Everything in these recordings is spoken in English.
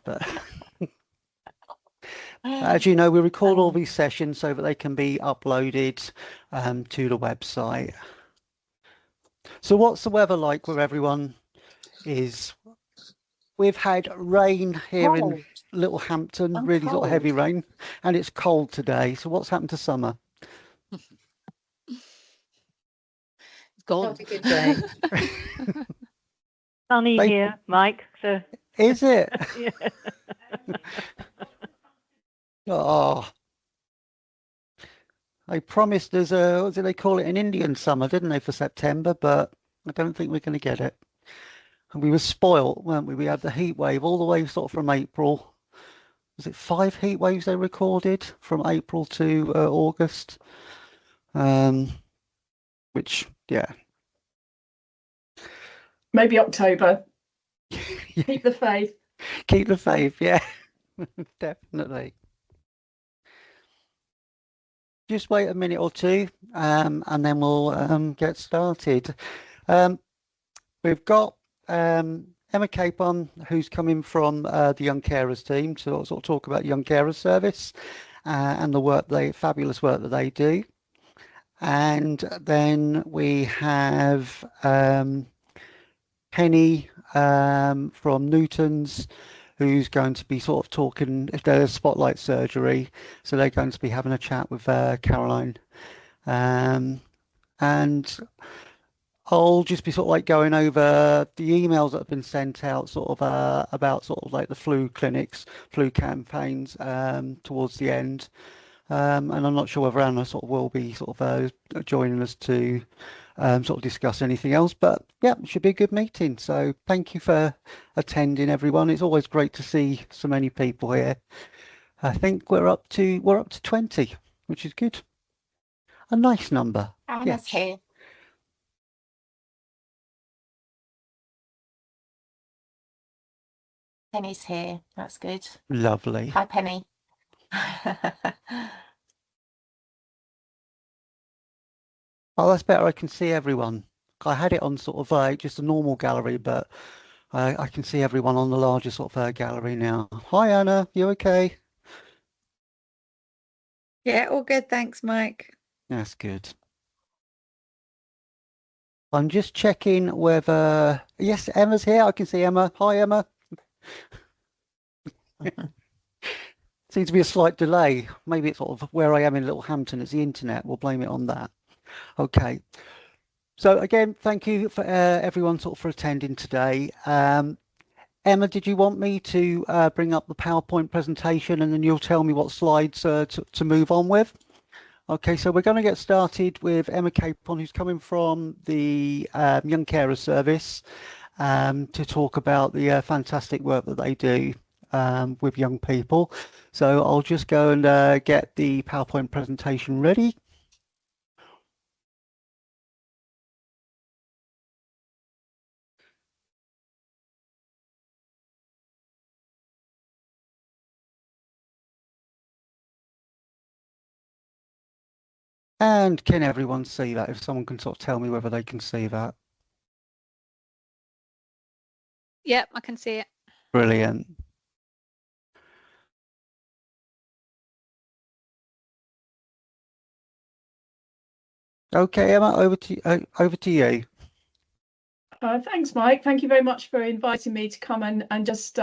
But as you know, we record all these sessions so that they can be uploaded to the website. So what's the weather like where everyone is? We've had rain here in Littlehampton, really sort of heavy rain, and it's cold today. So what's happened to summer? It's gone. Not a good day. Sunny here, Mike. So is it? yeah. Oh, they promised us what did they call it, an Indian summer, didn't they, for September? But I don't think we're going to get it. And we were spoilt, weren't we? We had the heat wave all the way sort of from April. Was it 5 heat waves they recorded from April to August? Which, yeah. Maybe October. Keep the faith. Keep the faith, yeah. Definitely. Just wait a minute or two, and then we'll get started. We've got Emma Capon, who's coming from the Young Carers team, to sort of talk about Young Carers Service and the fabulous work that they do. And then we have Penny from Newton's, who's going to be sort of talking if there's spotlight surgery. So they're going to be having a chat with Caroline. And I'll just be sort of like going over the emails that have been sent out sort of about sort of like the flu clinics, flu campaigns towards the end. And I'm not sure whether Anna sort of will be sort of joining us to sort of discuss anything else, but yeah, it should be a good meeting. So thank you for attending, everyone. It's always great to see so many people here. I think we're up to 20, which is good. A nice number. Anna's here. Penny's here. That's good. Lovely. Hi, Penny. Oh, that's better. I can see everyone. I had it on sort of like just a normal gallery, but I can see everyone on the larger sort of gallery now. Hi, Anna. You okay? Yeah, all good. Thanks, Mike. That's good. I'm just checking whether... Yes, Emma's here. I can see Emma. Hi, Emma. Seems to be a slight delay. Maybe it's sort of where I am in Littlehampton. It's the internet. We'll blame it on that. Okay. So again, thank you for everyone sort of for attending today. Emma, did you want me to bring up the PowerPoint presentation and then you'll tell me what slides to move on with? Okay, so we're going to get started with Emma Capon, who's coming from the Young Carers Service to talk about the fantastic work that they do with young people. So I'll just go and get the PowerPoint presentation ready. And can everyone see that? If someone can sort of tell me whether they can see that. Yep, I can see it. Brilliant. Okay, Emma, over to you. Thanks, Mike. Thank you very much for inviting me to come and just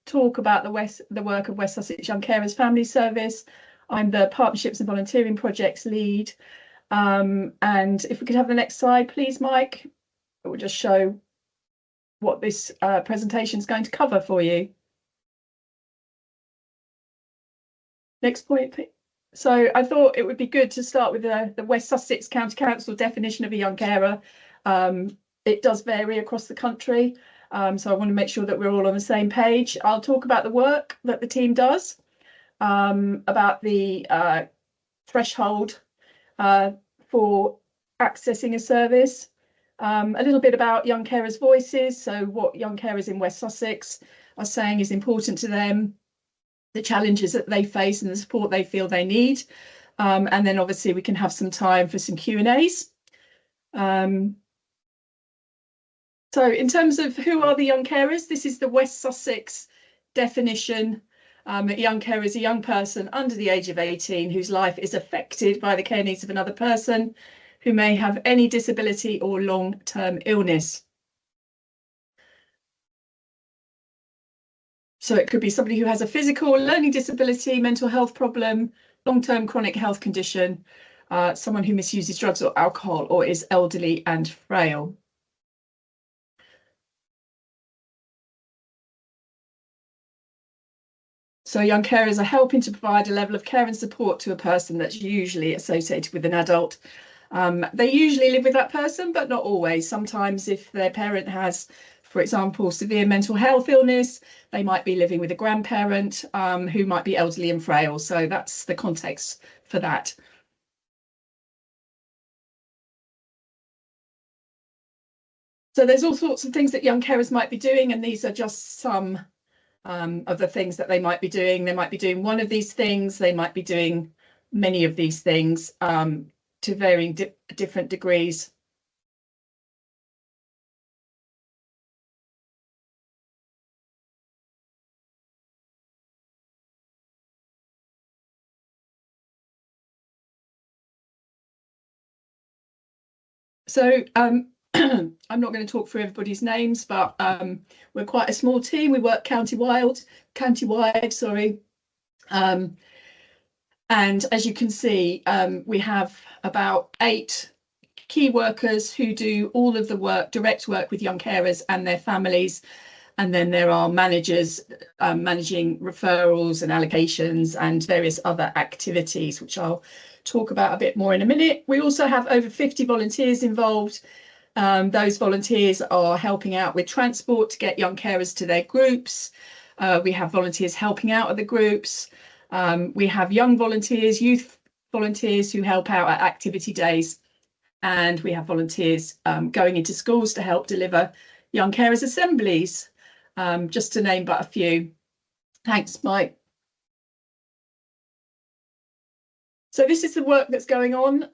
talk about the work of West Sussex Young Carers Family Service. I'm the Partnerships and Volunteering Projects lead. And if we could have the next slide, please, Mike. It will just show what this presentation is going to cover for you. Next point, please. So I thought it would be good to start with the West Sussex County Council definition of a young carer. It does vary across the country, so I want to make sure that we're all on the same page. I'll talk about the work that the team does, about the threshold for accessing a service, a little bit about young carers' voices, so what young carers in West Sussex are saying is important to them, the challenges that they face and the support they feel they need. And then obviously we can have some time for some Q&As. So in terms of who are the young carers, this is the West Sussex definition. A young carer is a young person under the age of 18 whose life is affected by the care needs of another person who may have any disability or long-term illness. So it could be somebody who has a physical or learning disability, mental health problem, long-term chronic health condition, someone who misuses drugs or alcohol, or is elderly and frail. So young carers are helping to provide a level of care and support to a person that's usually associated with an adult. They usually live with that person, but not always. Sometimes if their parent has, for example, severe mental health illness, they might be living with a grandparent who might be elderly and frail. So that's the context for that. So there's all sorts of things that young carers might be doing, and these are just some of the things that they might be doing. They might be doing one of these things, they might be doing many of these things to varying different degrees. So I'm not going to talk through everybody's names, but we're quite a small team. We work county-wide, sorry. And as you can see, we have about 8 key workers who do all of the work, direct work with young carers and their families. And then there are managers managing referrals and allocations and various other activities, which I'll talk about a bit more in a minute. We also have over 50 volunteers involved. Those volunteers are helping out with transport to get young carers to their groups. We have volunteers helping out at the groups. We have young volunteers, youth volunteers who help out at activity days. And we have volunteers going into schools to help deliver young carers assemblies, just to name but a few. Thanks, Mike. So this is the work that's going on.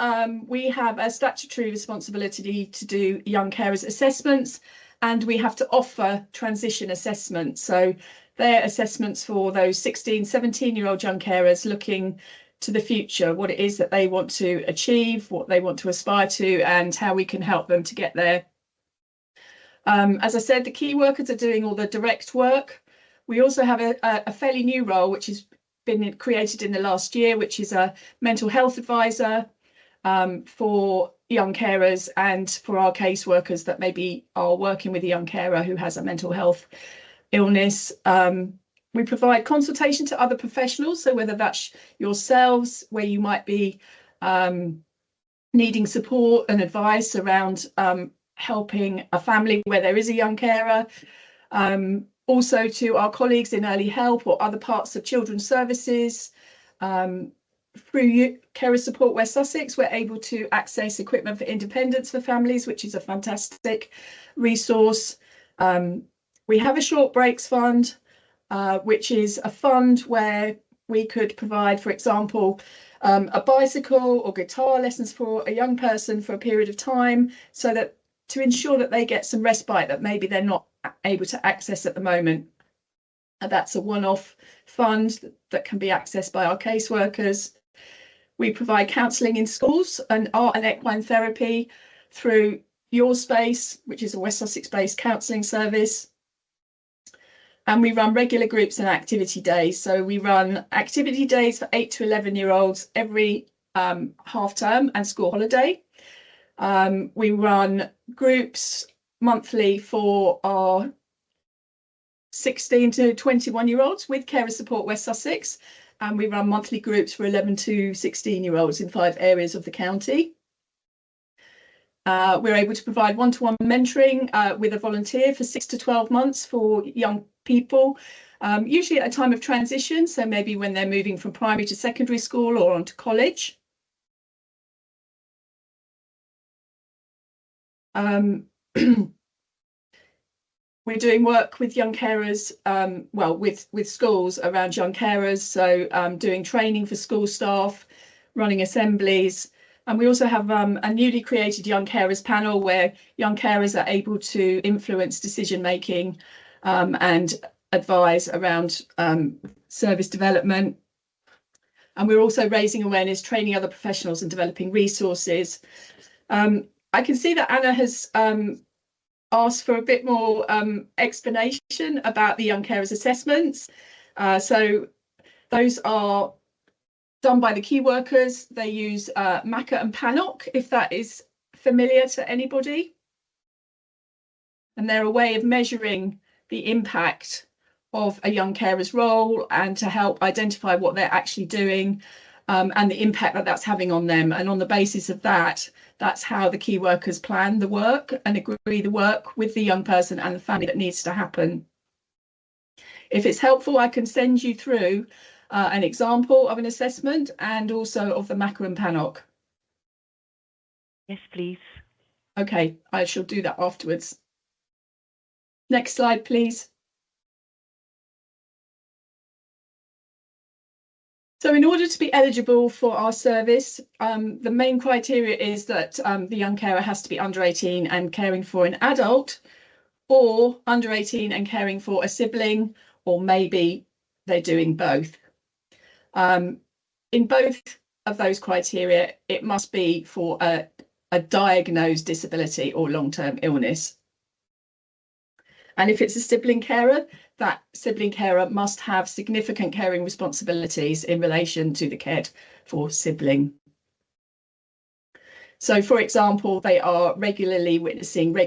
We have a statutory responsibility to do young carers assessments, and we have to offer transition assessments. So they're assessments for those 16, 17-year-old young carers looking to the future, what it is that they want to achieve, what they want to aspire to, and how we can help them to get there. As I said, the key workers are doing all the direct work. We also have a fairly new role, which has been created in the last year, which is a mental health advisor for young carers and for our caseworkers that maybe are working with a young carer who has a mental health illness. We provide consultation to other professionals, so whether that's yourselves, where you might be needing support and advice around helping a family where there is a young carer. Also to our colleagues in early help or other parts of children's services. Through Carer Support West Sussex, we're able to access equipment for independence for families, which is a fantastic resource. We have a short breaks fund, which is a fund where we could provide, for example, a bicycle or guitar lessons for a young person for a period of time, so that to ensure that they get some respite that maybe they're not able to access at the moment. And that's a one-off fund that can be accessed by our caseworkers. We provide counselling in schools and art and equine therapy through Your Space, which is a West Sussex-based counselling service. And we run regular groups and activity days. So we run activity days for 8 to 11-year-olds every half term and school holiday. We run groups monthly for our 16 to 21-year-olds with Carer Support West Sussex, and we run monthly groups for 11 to 16-year-olds in 5 areas of the county. We're able to provide one-to-one mentoring with a volunteer for 6 to 12 months for young people, usually at a time of transition, so maybe when they're moving from primary to secondary school or on to college. We're doing work with young carers, well, with schools around young carers, so doing training for school staff, running assemblies. And we also have a newly created young carers panel where young carers are able to influence decision making and advise around service development. And we're also raising awareness, training other professionals and developing resources. I can see that Anna has asked for a bit more explanation about the young carers assessments. So those are done by the key workers. They use MACA and PANOC, if that is familiar to anybody. And they're a way of measuring the impact of a young carer's role and to help identify what they're actually doing and the impact that that's having on them. And on the basis of that, that's how the key workers plan the work and agree the work with the young person and the family that needs to happen. If it's helpful, I can send you through an example of an assessment and also of the MACA and PANOC. Yes, please. Okay, I shall do that afterwards. Next slide, please. So in order to be eligible for our service, the main criteria is that the young carer has to be under 18 and caring for an adult, or under 18 and caring for a sibling, or maybe they're doing both. In both of those criteria, it must be for a diagnosed disability or long-term illness. And if it's a sibling carer, that sibling carer must have significant caring responsibilities in relation to the cared for sibling. So, for example, they are regularly witnessing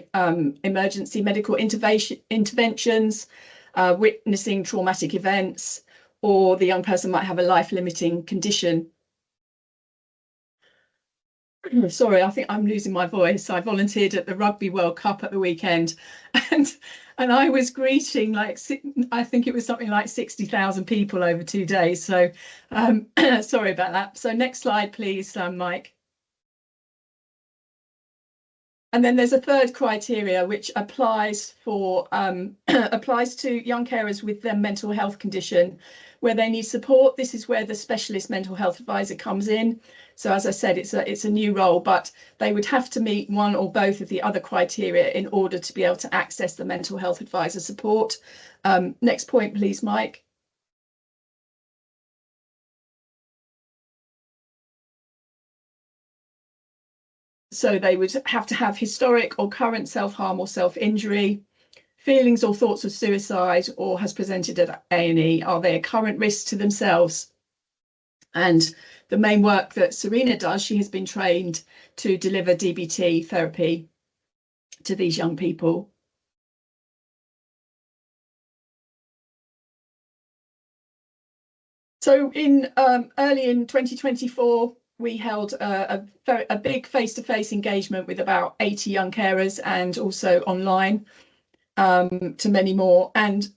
emergency medical interventions, witnessing traumatic events, or the young person might have a life-limiting condition. Sorry, I think I'm losing my voice. I volunteered at the Rugby World Cup at the weekend, and I was greeting, like, I think it was something like 60,000 people over 2 days. So sorry about that. So next slide, please, Mike. And then there's a third criteria which applies for applies to young carers with their mental health condition, where they need support. This is where the specialist mental health advisor comes in. So as I said, it's a new role, but they would have to meet one or both of the other criteria in order to be able to access the mental health advisor support. Next point, please, Mike. So they would have to have historic or current self-harm or self-injury, feelings or thoughts of suicide, or has presented at A&E. Are they a current risk to themselves? And the main work that Serena does, she has been trained to deliver DBT therapy to these young people. So early in 2024, we held a big face-to-face engagement with about 80 young carers and also online to many more. And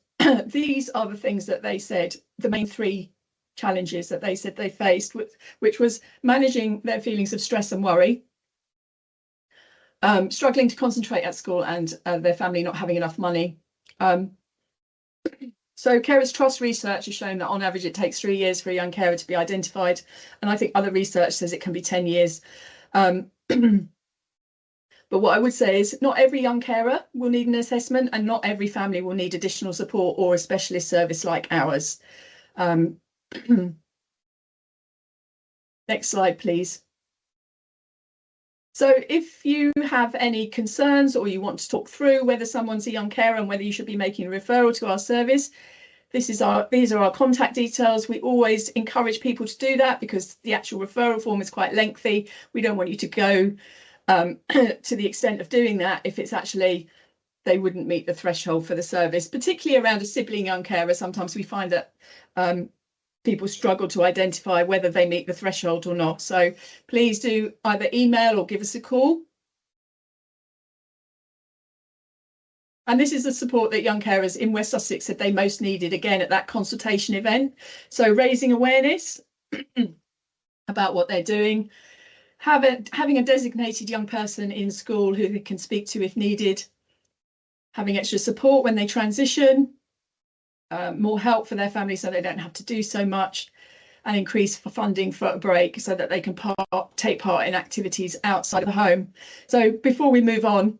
these are the things that they said, the main three challenges that they said they faced, which was managing their feelings of stress and worry, struggling to concentrate at school, and their family not having enough money. So Carers Trust research has shown that on average it takes 3 years for a young carer to be identified, and I think other research says it can be 10 years. But what I would say is not every young carer will need an assessment, and not every family will need additional support or a specialist service like ours. Next slide, please. So if you have any concerns or you want to talk through whether someone's a young carer and whether you should be making a referral to our service, these are our contact details. We always encourage people to do that because the actual referral form is quite lengthy. We don't want you to go to the extent of doing that if it's actually they wouldn't meet the threshold for the service, particularly around a sibling young carer. Sometimes we find that people struggle to identify whether they meet the threshold or not. So please do either email or give us a call. And this is the support that young carers in West Sussex said they most needed, again, at that consultation event. So raising awareness about what they're doing, having a designated young person in school who they can speak to if needed, having extra support when they transition, more help for their family so they don't have to do so much, and increase funding for a break so that they can take part in activities outside of the home. So before we move on,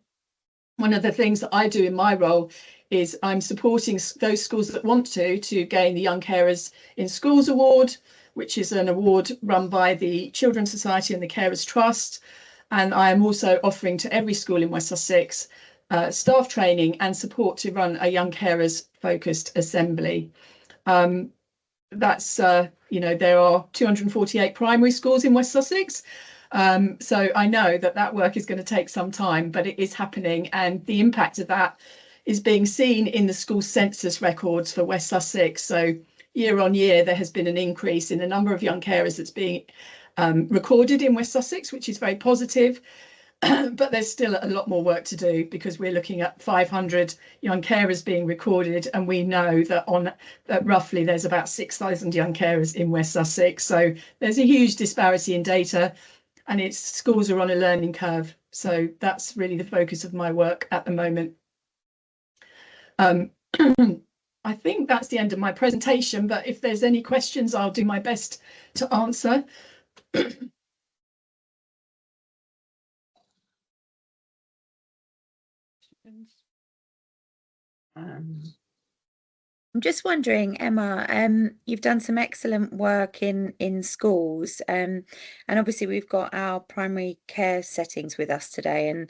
one of the things that I do in my role is I'm supporting those schools that want to gain the Young Carers in Schools Award, which is an award run by the Children's Society and the Carers Trust. And I am also offering to every school in West Sussex staff training and support to run a Young Carers focused assembly. That's, there are 248 primary schools in West Sussex. So I know that work is going to take some time, but it is happening. And the impact of that is being seen in the school census records for West Sussex. So year on year, there has been an increase in the number of young carers that's being recorded in West Sussex, which is very positive. But there's still a lot more work to do, because we're looking at 500 young carers being recorded, and we know that roughly there's about 6,000 young carers in West Sussex. So there's a huge disparity in data, and schools are on a learning curve. So that's really the focus of my work at the moment. I think that's the end of my presentation, but if there's any questions, I'll do my best to answer. I'm just wondering, Emma, you've done some excellent work in schools, and obviously we've got our primary care settings with us today,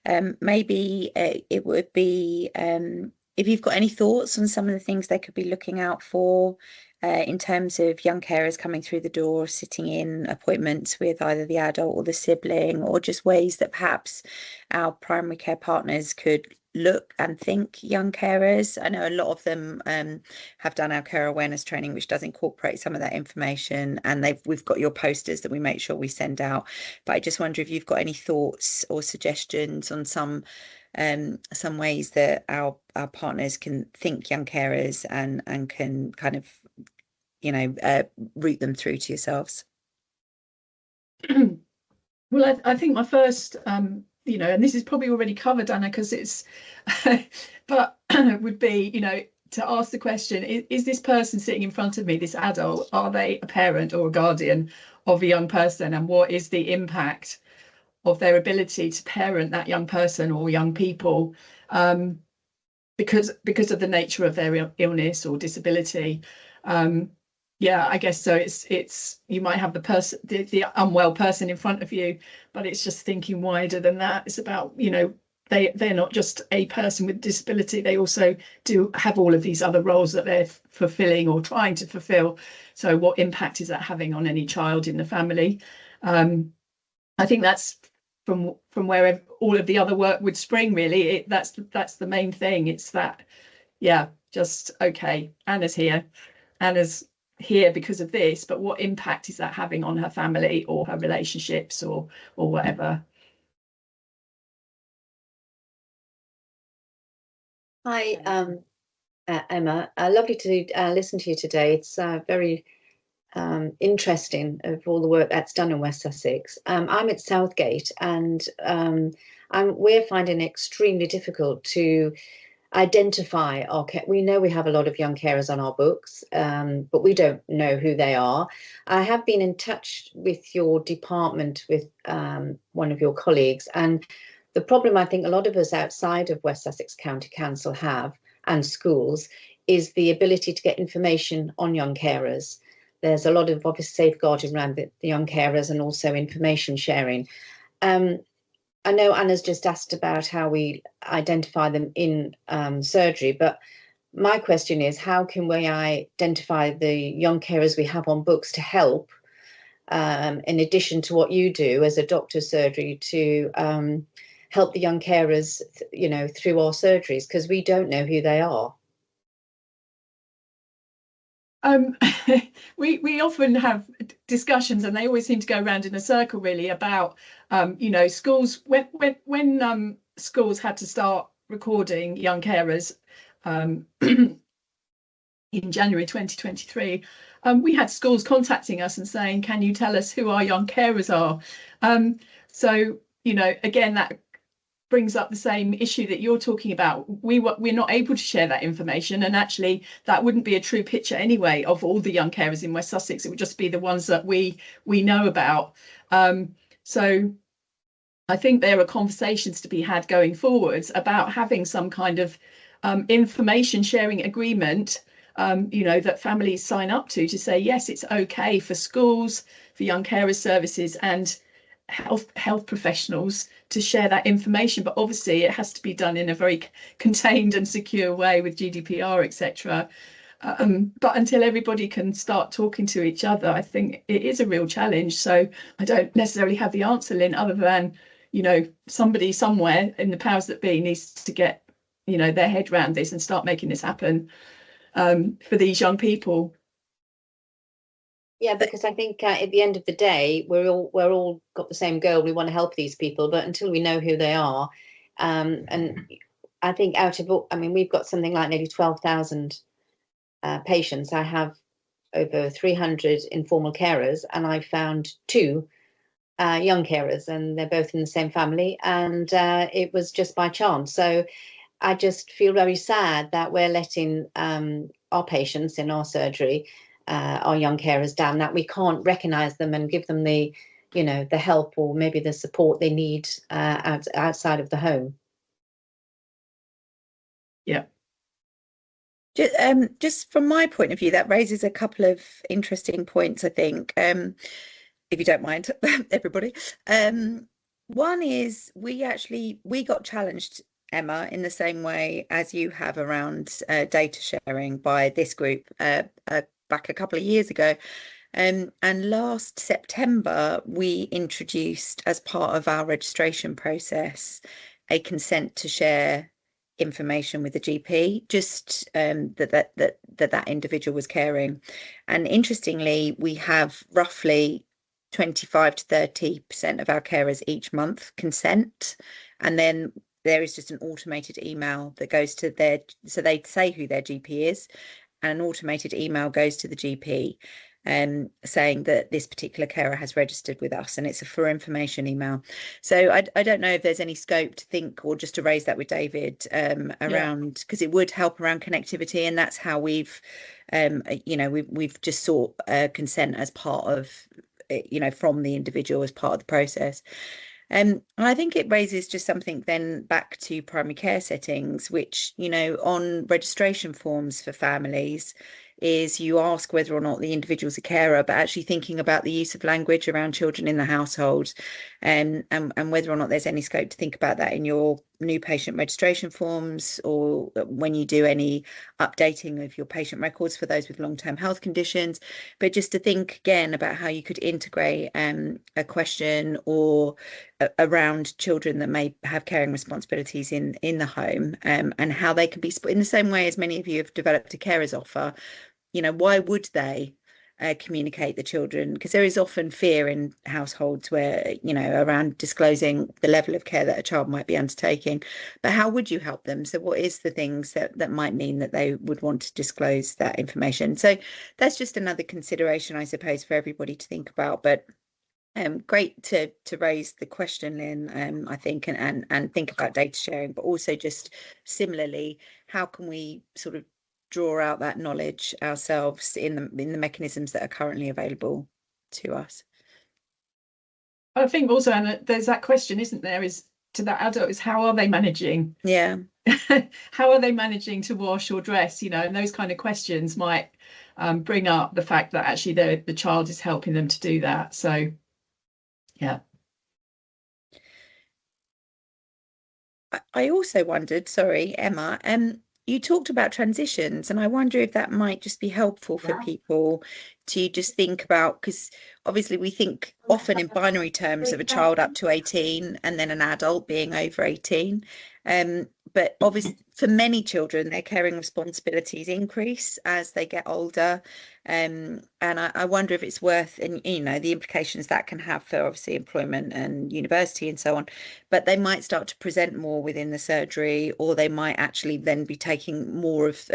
and maybe it would be if you've got any thoughts on some of the things they could be looking out for in terms of young carers coming through the door, sitting in appointments with either the adult or the sibling, or just ways that perhaps our primary care partners could look and think young carers. I know a lot of them have done our care awareness training, which does incorporate some of that information, and we've got your posters that we make sure we send out. But I just wonder if you've got any thoughts or suggestions on some ways that our partners can think young carers and can kind of route them through to yourselves. Well, I think my first and this is probably already covered, Anna, because it's but would be to ask the question, is this person sitting in front of me, this adult, are they a parent or a guardian of a young person, and what is the impact of their ability to parent that young person or young people because of the nature of their illness or disability. Yeah, I guess so. It's you might have the unwell person in front of you, but it's just thinking wider than that. It's about, they're not just a person with disability. They also do have all of these other roles that they're fulfilling or trying to fulfill. So what impact is that having on any child in the family? I think that's from where all of the other work would spring, really. That's the main thing. It's that, yeah, just okay, Anna's here because of this, but what impact is that having on her family or her relationships or whatever? Hi, Emma. Lovely to listen to you today. It's very interesting of all the work that's done in West Sussex. I'm at Southgate, and we're finding it extremely difficult to identify our care. We know we have a lot of young carers on our books, but we don't know who they are. I have been in touch with your department with one of your colleagues, and the problem I think a lot of us outside of West Sussex County Council have, and schools, is the ability to get information on young carers. There's a lot of obvious safeguarding around the young carers and also information sharing. I know Anna's just asked about how we identify them in surgery, but my question is, how can we identify the young carers we have on books to help, in addition to what you do as a doctor's surgery, to help the young carers, through our surgeries, because we don't know who they are. We often have discussions, and they always seem to go around in a circle, really, about schools. When schools had to start recording young carers in January 2023, we had schools contacting us and saying, "Can you tell us who our young carers are?" So again, that brings up the same issue that you're talking about. We're not able to share that information, and actually that wouldn't be a true picture anyway of all the young carers in West Sussex. It would just be the ones that we know about. So I think there are conversations to be had going forwards about having some kind of information sharing agreement, that families sign up to say, yes, it's okay for schools, for young carers services and health professionals to share that information. But obviously it has to be done in a very contained and secure way with GDPR, etc. But until everybody can start talking to each other, I think it is a real challenge. So I don't necessarily have the answer, Lynn, other than, somebody somewhere in the powers that be needs to get, their head around this and start making this happen for these young people. Yeah, because I think at the end of the day, we're all got the same goal. We want to help these people, but until we know who they are, and I think we've got something like nearly 12,000 patients. I have over 300 informal carers, and I found 2 young carers, and they're both in the same family, and it was just by chance. So I just feel very sad that we're letting our patients in our surgery, our young carers, down, that we can't recognise them and give them the help or maybe the support they need outside of the home. Yeah. Just from my point of view, that raises a couple of interesting points, I think, if you don't mind, everybody. One is we got challenged, Emma, in the same way as you have around data sharing by this group back a couple of years ago. And last September, we introduced, as part of our registration process, a consent to share information with the GP, just that individual was caring. And interestingly, we have roughly 25 to 30% of our carers each month consent, and then there is just an automated email that goes to so they say who their GP is, and an automated email goes to the GP saying that this particular carer has registered with us, and it's a for information email. So I don't know if there's any scope to think, or just to raise that with David around, because it would help around connectivity, and that's how we've just sought consent as part of, from the individual as part of the process. And I think it raises just something then back to primary care settings, which, on registration forms for families, is you ask whether or not the individual's a carer, but actually thinking about the use of language around children in the household, and whether or not there's any scope to think about that in your new patient registration forms, or when you do any updating of your patient records for those with long-term health conditions. But just to think again about how you could integrate a question or around children that may have caring responsibilities in the home, and how they can be in the same way as many of you have developed a carers offer. Why would they communicate the children? Because there is often fear in households where, around disclosing the level of care that a child might be undertaking. But how would you help them? So what is the things that might mean that they would want to disclose that information? So that's just another consideration, I suppose, for everybody to think about. But great to raise the question, Lynn, I think, and think about data sharing, but also just similarly, how can we sort of draw out that knowledge ourselves in the mechanisms that are currently available to us? I think also, Anna, there's that question, isn't there, is to that adult, is how are they managing? Yeah. How are they managing to wash or dress? And those kind of questions might bring up the fact that actually the child is helping them to do that. So, yeah. I also wondered, sorry, Emma, you talked about transitions, and I wonder if that might just be helpful for people to just think about, because obviously we think often in binary terms of a child up to 18 and then an adult being over 18. But obviously for many children, their caring responsibilities increase as they get older. And I wonder if it's worth, and the implications that can have for obviously employment and university and so on, but they might start to present more within the surgery, or they might actually then be taking more of,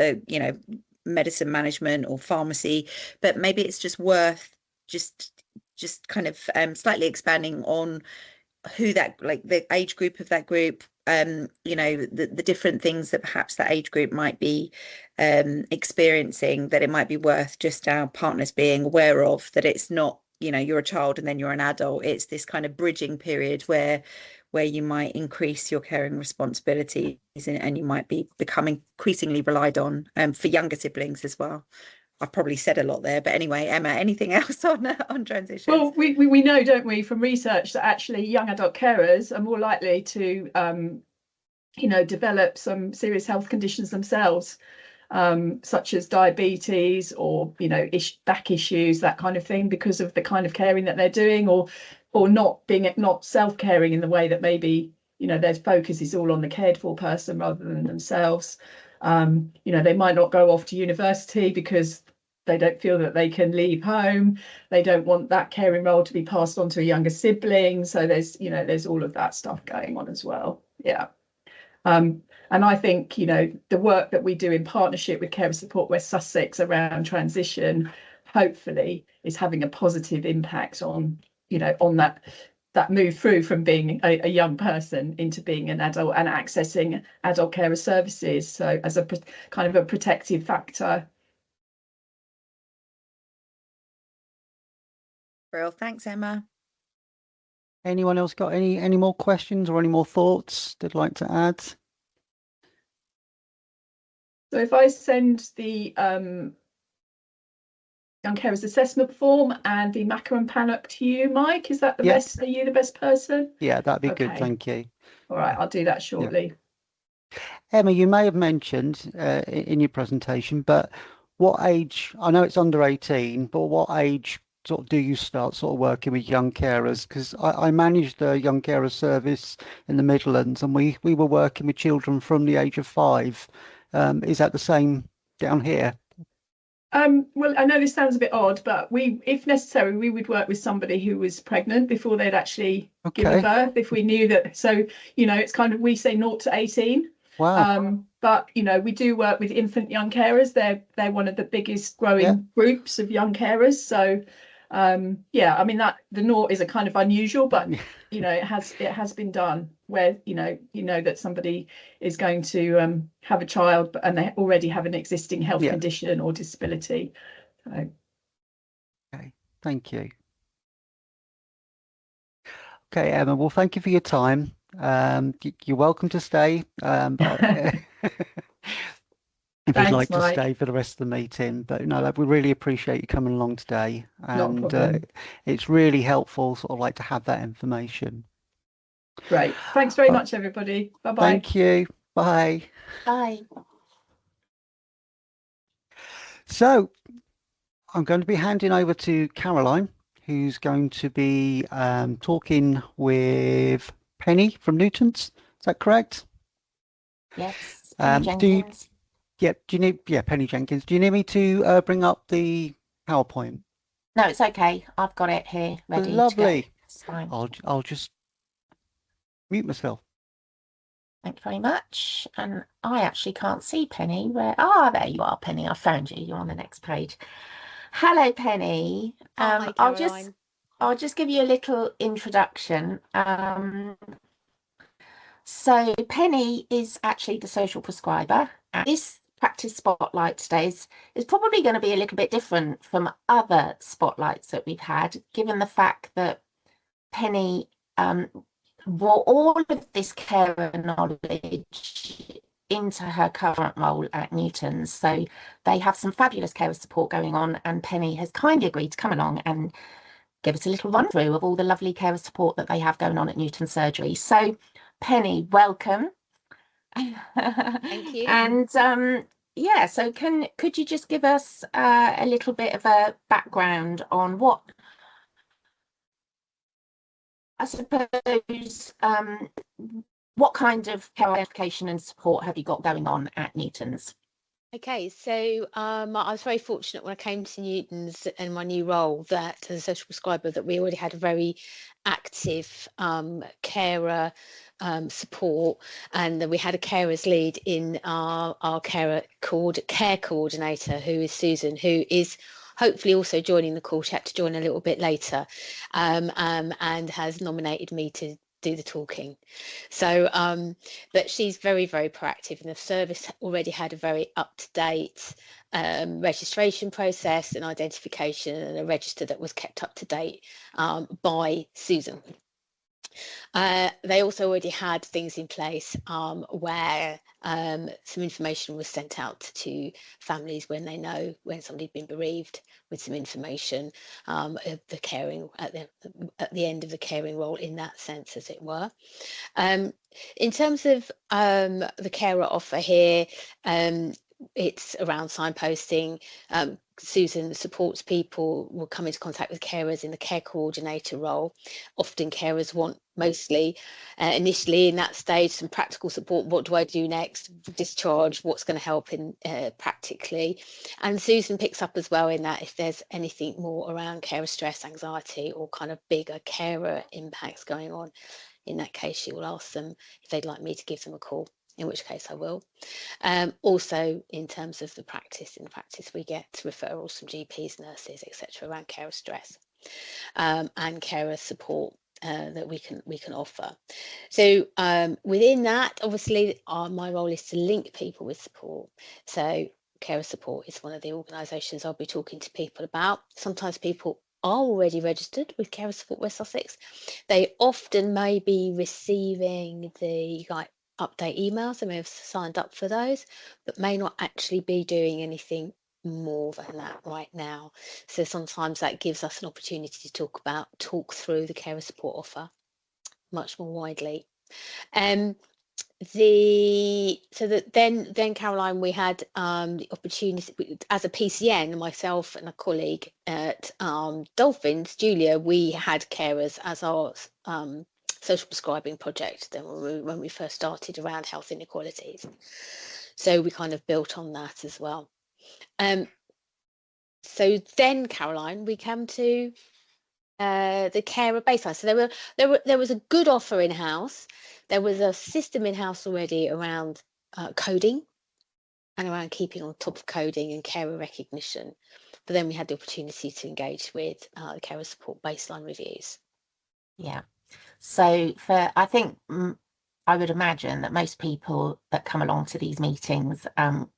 medicine management or pharmacy. But maybe it's just worth just kind of slightly expanding on who that, like the age group of that group, the different things that perhaps that age group might be experiencing, that it might be worth just our partners being aware of, that it's not, you're a child and then you're an adult. It's this kind of bridging period where where you might increase your caring responsibilities and you might be becoming increasingly relied on for younger siblings as well. I've probably said a lot there, but anyway, Emma, anything else on transitions? Well, we know, don't we, from research that actually young adult carers are more likely to, develop some serious health conditions themselves, such as diabetes or, back issues, that kind of thing, because of the kind of caring that they're doing, or not self-caring in the way that maybe, their focus is all on the cared for person rather than themselves. They might not go off to university because they don't feel that they can leave home. They don't want that caring role to be passed on to a younger sibling. So there's all of that stuff going on as well. Yeah. And I think, the work that we do in partnership with Carer Support West Sussex around transition, hopefully is having a positive impact on, on that move through from being a young person into being an adult and accessing adult carer services. So as a kind of a protective factor. Well, thanks, Emma. Anyone else got any more questions or any more thoughts they'd like to add? So if I send the young carers assessment form and the Maca and Pannock to you, Mike, is that the best? Are you the best person? Yeah, that'd be Okay. good. Thank you. All right, I'll do that shortly. Emma, you may have mentioned in your presentation, but what age, I know it's under 18, but what age sort of do you start sort of working with young carers? Because I managed a young carer service in the Midlands, and we were working with children from the age of 5. Is that the same down here? Well, I know this sounds a bit odd, but if necessary, we would work with somebody who was pregnant before they'd actually given birth, if we knew that. So, it's kind of, we say 0 to 18. Wow. But, we do work with infant young carers. They're one of the biggest growing groups of young carers. So, I mean, that the 0 is a kind of unusual, but, it has been done where, that somebody is going to have a child and they already have an existing health condition or disability. So. Okay, thank you. Okay, Emma, well, thank you for your time. You're welcome to stay. But if you'd like to stay for the rest of the meeting, but no, we really appreciate you coming along today, and it's really helpful sort of like to have that information. Great. Thanks very much, everybody. Bye-bye. Thank you. Bye. Bye. So I'm going to be handing over to Caroline, who's going to be talking with Penny from Newton's. Is that correct? Yes. Penny Jenkins. Do you need Penny Jenkins. Do you need me to bring up the PowerPoint? No, it's okay. I've got it here ready. Lovely. To go. It's fine. I'll just mute myself. Thank you very much. And I actually can't see Penny. There you are, Penny. I found you. You're on the next page. Hello, Penny. Hi, Caroline. I'll just give you a little introduction. So Penny is actually the social prescriber. And this practice spotlight today is probably going to be a little bit different from other spotlights that we've had, given the fact that Penny brought all of this carer knowledge into her current role at Newton's. So they have some fabulous carer support going on, and Penny has kindly agreed to come along and give us a little run through of all the lovely carer support that they have going on at Newton Surgery. So Penny, welcome. Thank you. And so could you just give us a little bit of a background on what, I suppose, what kind of care education and support have you got going on at Newton's? Okay, so I was very fortunate when I came to Newton's in my new role that as a social prescriber that we already had a very active carer support, and that we had a carers lead in our care coordinator, who is Susan, who is hopefully also joining the call. She had to join a little bit later, and has nominated me to do the talking. So but she's very, very proactive, and the service already had a very up-to-date registration process and identification, and a register that was kept up to date by Susan. They also already had things in place where some information was sent out to families when they know when somebody'd been bereaved, with some information of the caring at the end of the caring role, in that sense, as it were. In terms of the carer offer here, it's around signposting. Susan supports people, will come into contact with carers in the care coordinator role. Often carers want, mostly initially in that stage, some practical support. What do I do next? Discharge, what's going to help in practically? And Susan picks up as well in that if there's anything more around carer stress, anxiety, or kind of bigger carer impacts going on. In that case, she will ask them if they'd like me to give them a call, in which case I will. Also, in terms of the practice, in practice we get referrals from GPs, nurses, etc., around carer stress and carer support that we can offer. So within that, obviously, my role is to link people with support. So carer support is one of the organisations I'll be talking to people about. Sometimes people are already registered with Carer Support West Sussex. They often may be receiving the update emails. They may have signed up for those, but may not actually be doing anything more than that right now. So sometimes that gives us an opportunity to talk through the carer support offer much more widely. Then Caroline, we had the opportunity as a PCN, myself and a colleague at Dolphins, Julia, we had carers as our social prescribing project then when we first started around health inequalities. So we kind of built on that as well. So then, Caroline, we come to the carer baseline. So there was a good offer in house. There was a system in house already around coding and around keeping on top of coding and carer recognition. But then we had the opportunity to engage with the carer support baseline reviews. Yeah. So I think I would imagine that most people that come along to these meetings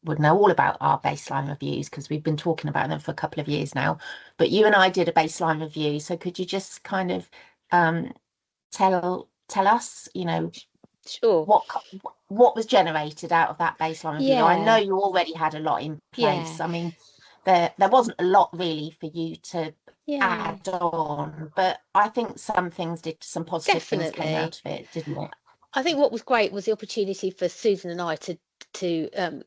would know all about our baseline reviews, because we've been talking about them for a couple of years now. But you and I did a baseline review. So could you just kind of tell us, Sure, what was generated out of that baseline review? Yeah. I know you already had a lot in place. Yeah. I mean, there wasn't a lot really for you to Yeah, add on, but I think some positive things came out of it, didn't it? I think what was great was the opportunity for Susan and I to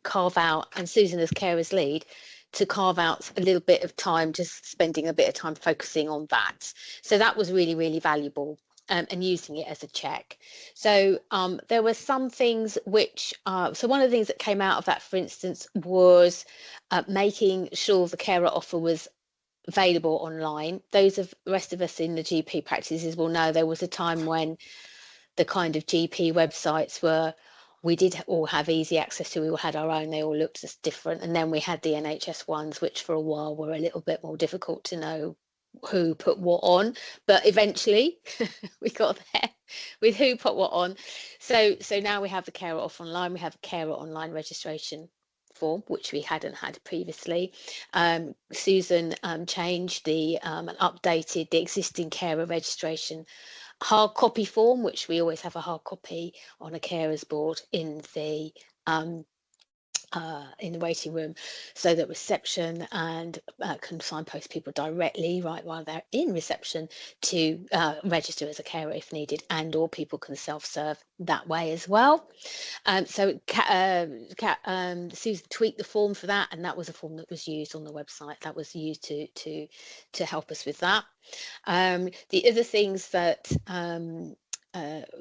carve out, and Susan as carers lead, to carve out a little bit of time, just spending a bit of time focusing on that. So that was really, really valuable. And using it as a check. So there were some things which, so one of the things that came out of that, for instance, was making sure the carer offer was available online. Those of the rest of us in the GP practices will know there was a time when the kind of GP websites we did all have easy access to, we all had our own, they all looked just different. And then we had the NHS ones, which for a while were a little bit more difficult to know who put what on, but eventually we got there with who put what on. So now we have the carer offer online, we have a carer online registration form, which we hadn't had previously. Susan changed and updated the existing carer registration hard copy form, which we always have a hard copy on a carers board in the waiting room, so that reception and can signpost people directly right while they're in reception to register as a carer if needed, and or people can self-serve that way as well. So Susan tweaked the form for that, and that was a form that was used on the website, that was used to help us with that. The other things that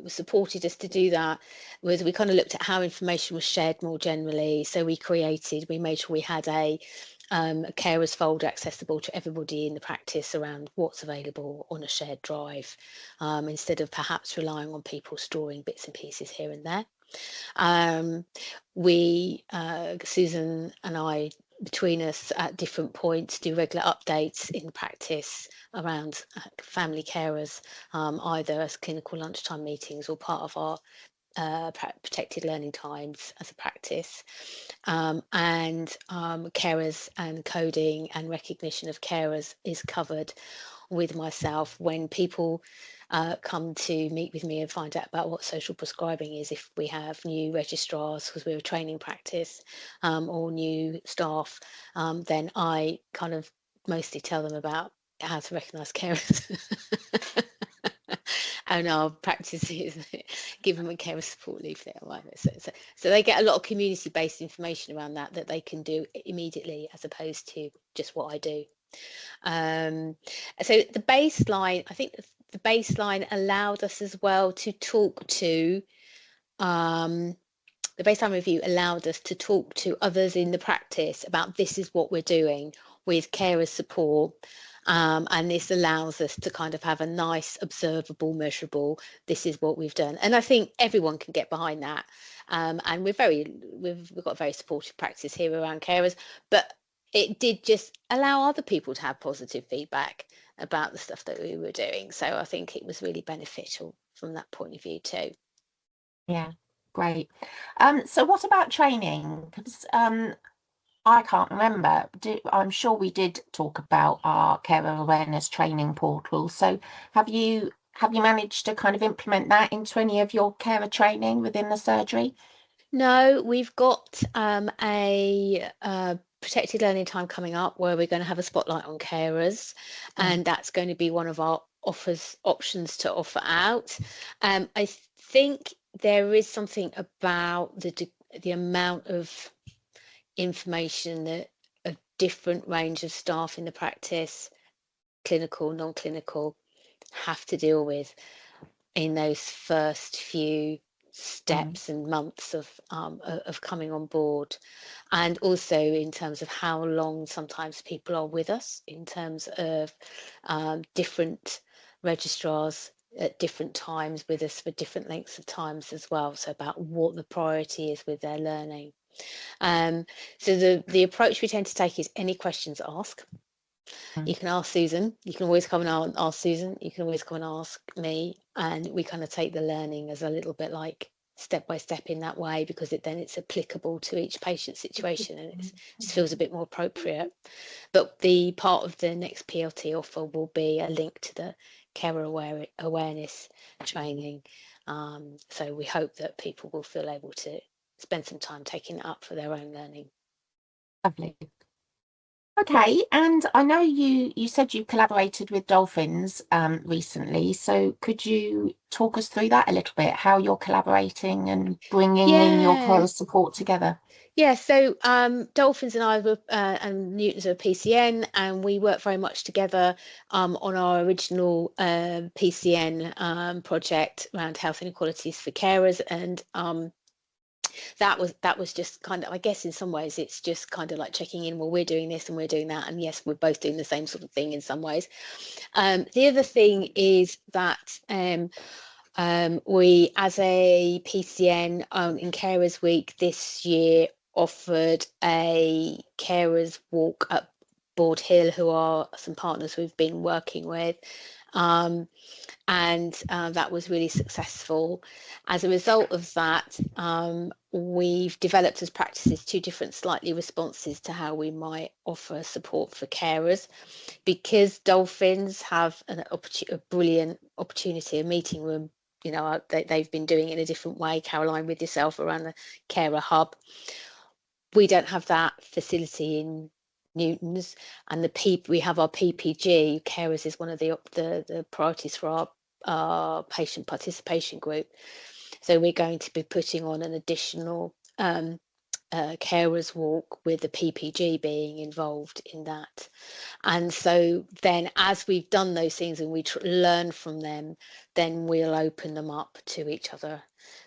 supported us to do that was we kind of looked at how information was shared more generally. So we made sure we had a carers folder accessible to everybody in the practice around what's available on a shared drive, instead of perhaps relying on people storing bits and pieces here and there. Susan and I, between us at different points, do regular updates in practice around family carers, either as clinical lunchtime meetings or part of our protected learning times as a practice. And carers and coding and recognition of carers is covered with myself when people come to meet with me and find out about what social prescribing is if we have new registrars, because we're a training practice, or new staff, then I kind of mostly tell them about how to recognise carers. And our practice is give them a carer support leaflet. So they get a lot of community-based information around that they can do immediately, as opposed to just what I do. So the baseline, I think the baseline allowed us as well to talk to, the baseline review allowed us to talk to others in the practice about this is what we're doing with carer support. And this allows us to kind of have a nice, observable, measurable, this is what we've done. And I think everyone can get behind that. And we've got a very supportive practice here around carers, but it did just allow other people to have positive feedback about the stuff that we were doing. So I think it was really beneficial from that point of view too. Yeah, great. So what about training? Because I can't remember. I'm sure we did talk about our carer awareness training portal. So have you managed to kind of implement that into any of your carer training within the surgery? No, we've got a protected learning time coming up where we're going to have a spotlight on carers, and that's going to be one of our options to offer out. I think there is something about the amount of information that a different range of staff in the practice, clinical, non-clinical, have to deal with in those first few steps and months of coming on board, and also in terms of how long sometimes people are with us, in terms of different registrars at different times with us for different lengths of times as well. So about what the priority is with their learning. So the approach we tend to take is any questions ask. You can ask Susan, you can always come and ask Susan, you can always come and ask me, and we kind of take the learning as a little bit like step by step in that way, because then it's applicable to each patient situation and it just feels a bit more appropriate. But the part of the next PLT offer will be a link to the carer awareness training. So we hope that people will feel able to spend some time taking it up for their own learning. Lovely. Okay, and I know you said you collaborated with dolphins recently, so could you talk us through that a little bit, how you're collaborating and bringing in your carer support together? Yeah, so Dolphins and I were, and Newtons are PCN, and we work very much together on our original PCN project around health inequalities for carers, and that was just kind of, I guess in some ways it's just kind of like checking in, well, we're doing this and we're doing that, and yes, we're both doing the same sort of thing in some ways. The other thing is that we, as a PCN in Carers Week this year, offered a carers walk up Board Hill, who are some partners we've been working with. And that was really successful. As a result of that, we've developed as practices two different slightly responses to how we might offer support for carers, because dolphins have a brilliant opportunity, a meeting room. You know, they've been doing it in a different way, Caroline, with yourself around the carer hub. We don't have that facility in Newtons, and we have our PPG. Carers is one of the priorities for our patient participation group. So we're going to be putting on an additional carers walk with the PPG being involved in that. And so then as we've done those things and we learn from them, then we'll open them up to each other.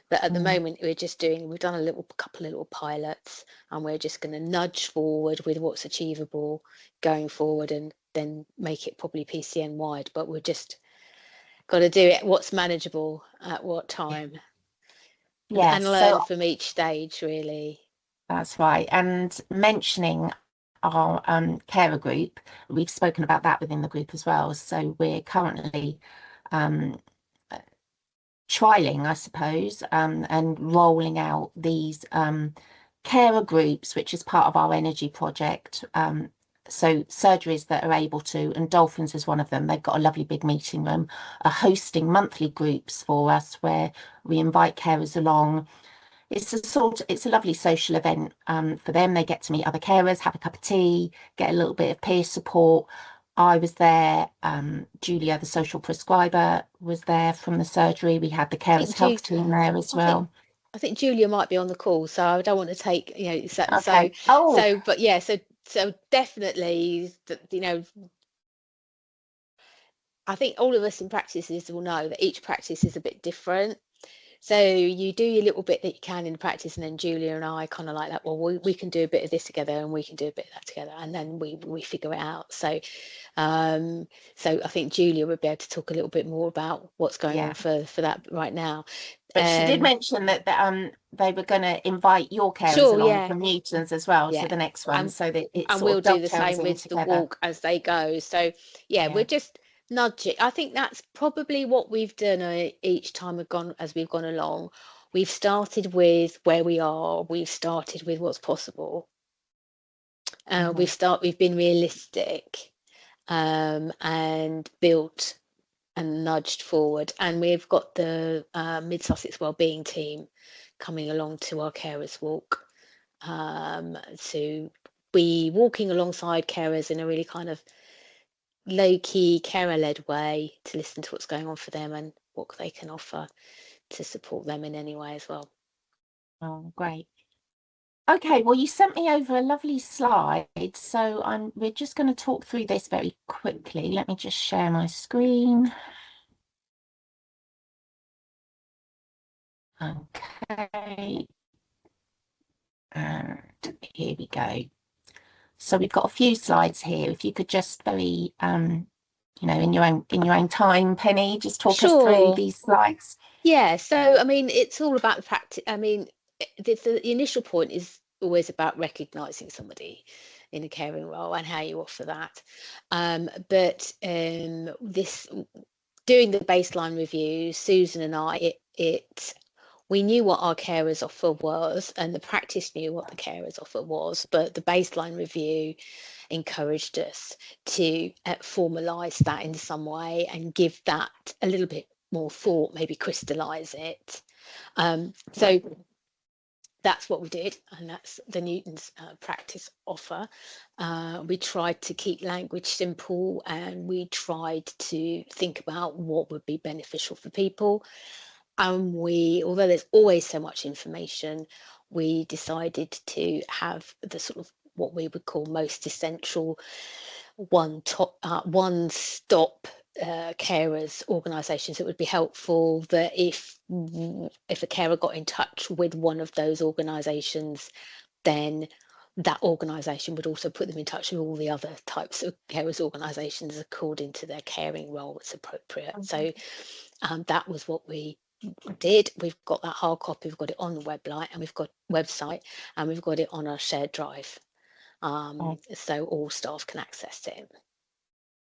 But at the moment we've done a couple of little pilots, and we're just going to nudge forward with what's achievable going forward, and then make it probably PCN wide. But we're just got to do it what's manageable at what time. Yes, and learn from each stage, really. That's right. And mentioning our carer group, we've spoken about that within the group as well. So we're currently trialing, I suppose, and rolling out these carer groups, which is part of our energy project, so surgeries that are able to, and Dolphins is one of them, they've got a lovely big meeting room, are hosting monthly groups for us where we invite carers along. It's a lovely social event for them. They get to meet other carers, have a cup of tea, get a little bit of peer support. I was there. Julia, the social prescriber, was there from the surgery. We had the carers health team there as well. I think Julia might be on the call, so I don't want to take, Okay. but yeah, so definitely, I think all of us in practices will know that each practice is a bit different. So you do your little bit that you can in the practice, and then Julia and I kind of like that. Well, we can do a bit of this together, and we can do a bit of that together, and then we figure it out. So, so I think Julia would be able to talk a little bit more about what's going on for that right now. But she did mention that they were going to invite your carers along from Newton's as well to the next one, so that it's and we'll do the same with the walk as they go. So we're just nudging. I think that's probably what we've done each time we've gone along. We've started with where we are. We've started with what's possible. We've been realistic, and built and nudged forward. And we've got the Mid Sussex Wellbeing team coming along to our carers walk, to be walking alongside carers in a really kind of low-key, carer-led way, to listen to what's going on for them and what they can offer to support them in any way as well. Oh, great. Okay, well, you sent me over a lovely slide, so we're just going to talk through this very quickly. Let me just share my screen. Okay, and here we go. So we've got a few slides here. If you could just very, in your own time, Penny, just talk us through these slides. Yeah. So I mean, it's all about the practice. I mean, the initial point is always about recognizing somebody in a caring role and how you offer that. But this doing the baseline review, Susan and I, we knew what our carers offer was, and the practice knew what the carers offer was, but the baseline review encouraged us to formalise that in some way and give that a little bit more thought, maybe crystallise it. So that's what we did, and that's the Newton's practice offer. We tried to keep language simple, and we tried to think about what would be beneficial for people. And although there's always so much information, we decided to have the sort of what we would call most essential one-stop carers organisations. It would be helpful that if a carer got in touch with one of those organisations, then that organisation would also put them in touch with all the other types of carers organisations according to their caring role that's appropriate. So that was what we did. We've got that hard copy, we've got it on the website, and we've got it on our shared drive, so all staff can access it.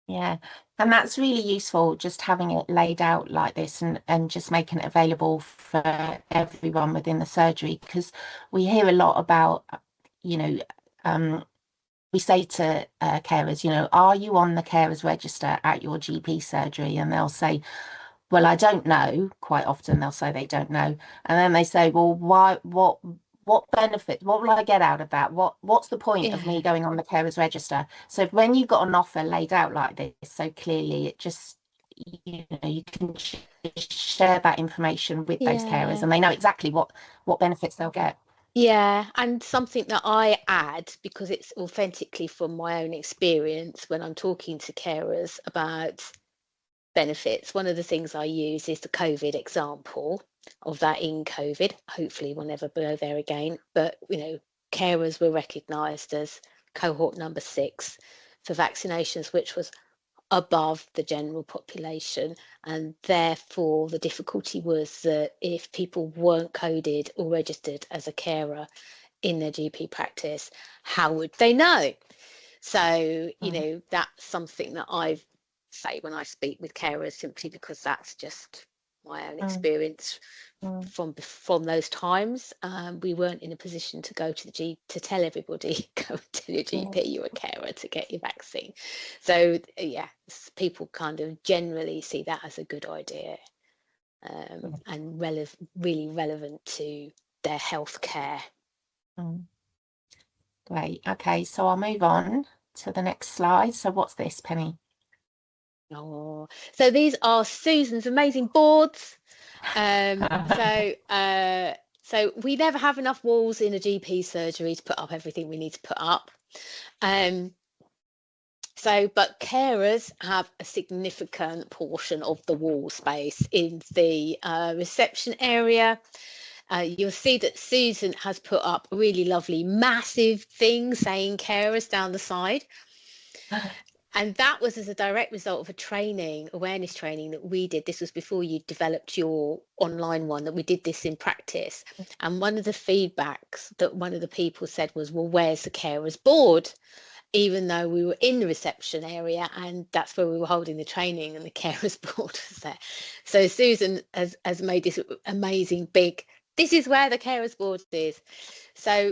Yeah, and that's really useful, just having it laid out like this and just making it available for everyone within the surgery, because we hear a lot about, we say to carers, are you on the carers register at your GP surgery? And they'll say, well, I don't know. Quite often they'll say they don't know. And then they say, well, why, what benefit, what will I get out of that? What's the point of me going on the carers register? So when you've got an offer laid out like this so clearly, it just, you can share that information with those carers, and they know exactly what benefits they'll get. Yeah, and something that I add, because it's authentically from my own experience when I'm talking to carers about benefits, one of the things I use is the COVID example of that in COVID. Hopefully we'll never go there again, but carers were recognised as cohort number 6 for vaccinations, which was above the general population, and therefore the difficulty was that if people weren't coded or registered as a carer in their GP practice, how would they know? So that's something that I've say when I speak with carers, simply because that's just my own experience from those times. We weren't in a position to go to the GP to tell everybody go to your GP you're a carer to get your vaccine. So yeah, people kind of generally see that as a good idea, and really relevant to their health care. Great. Okay, so I'll move on to the next slide. So what's this, Penny? Oh, so these are Susan's amazing boards. So we never have enough walls in a GP surgery to put up everything we need to put up. But carers have a significant portion of the wall space in the reception area. You'll see that Susan has put up a really lovely massive thing saying carers down the side. And that was as a direct result of a awareness training that we did. This was before you developed your online one, that we did this in practice. And one of the feedbacks that one of the people said was, well, where's the carers board? Even though we were in the reception area, and that's where we were holding the training, and the carers board was there. So Susan has made this amazing big, this is where the carers board is. So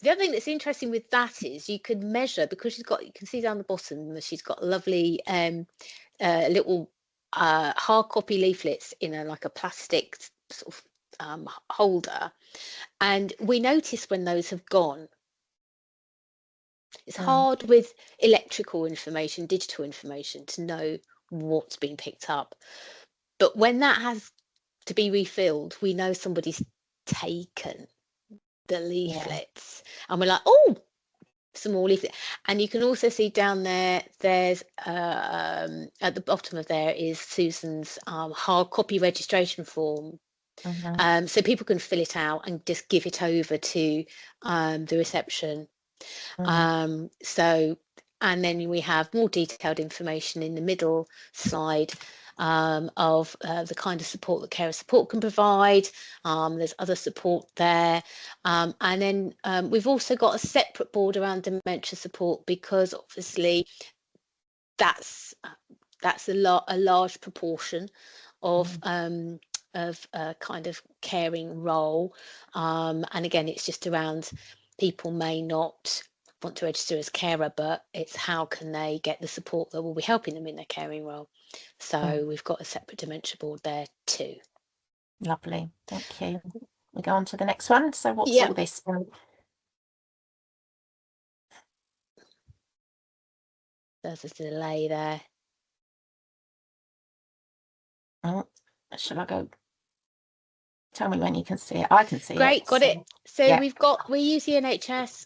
the other thing that's interesting with that is you could measure, because you can see down the bottom, she's got lovely little hard copy leaflets in like a plastic sort of holder. And we notice when those have gone. It's hard with electrical information, digital information, to know what's been picked up. But when that has to be refilled, we know somebody's taken the leaflets, and we're like, oh, some more leaflets. And you can also see down there's at the bottom of there is Susan's hard copy registration form. So people can fill it out and just give it over to the reception. And then we have more detailed information in the middle slide of the kind of support that carer support can provide. There's other support there, and then we've also got a separate board around dementia support, because obviously that's a large proportion of a kind of caring role, and again, it's just around people may not want to register as carer, but it's how can they get the support that will be helping them in their caring role. So we've got a separate dementia board there too. Lovely, thank you. We go on to the next one. So what's all this? There's a delay there. Oh, shall I go? Tell me when you can see it. I can see it. Great, got it. So we use the NHS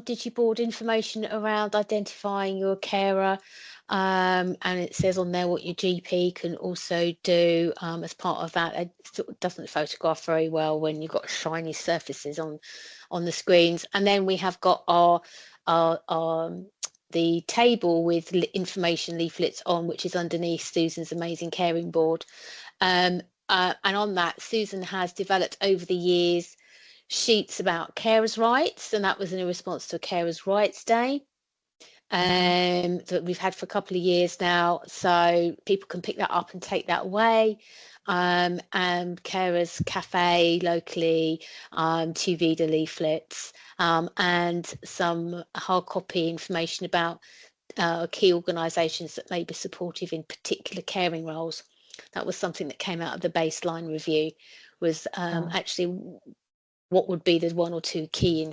digiboard information around identifying your carer, and it says on there what your GP can also do as part of that. It sort of doesn't photograph very well when you've got shiny surfaces on the screens. And then we have got the table with information leaflets on, which is underneath Susan's amazing caring board. And on that, Susan has developed over the years sheets about carers' rights, and that was in response to a Carers' Rights Day that we've had for a couple of years now. So people can pick that up and take that away. And Carers Cafe locally, 2 Vida leaflets, and some hard copy information about key organisations that may be supportive in particular caring roles. That was something that came out of the baseline review, was actually what would be the 1 or 2 key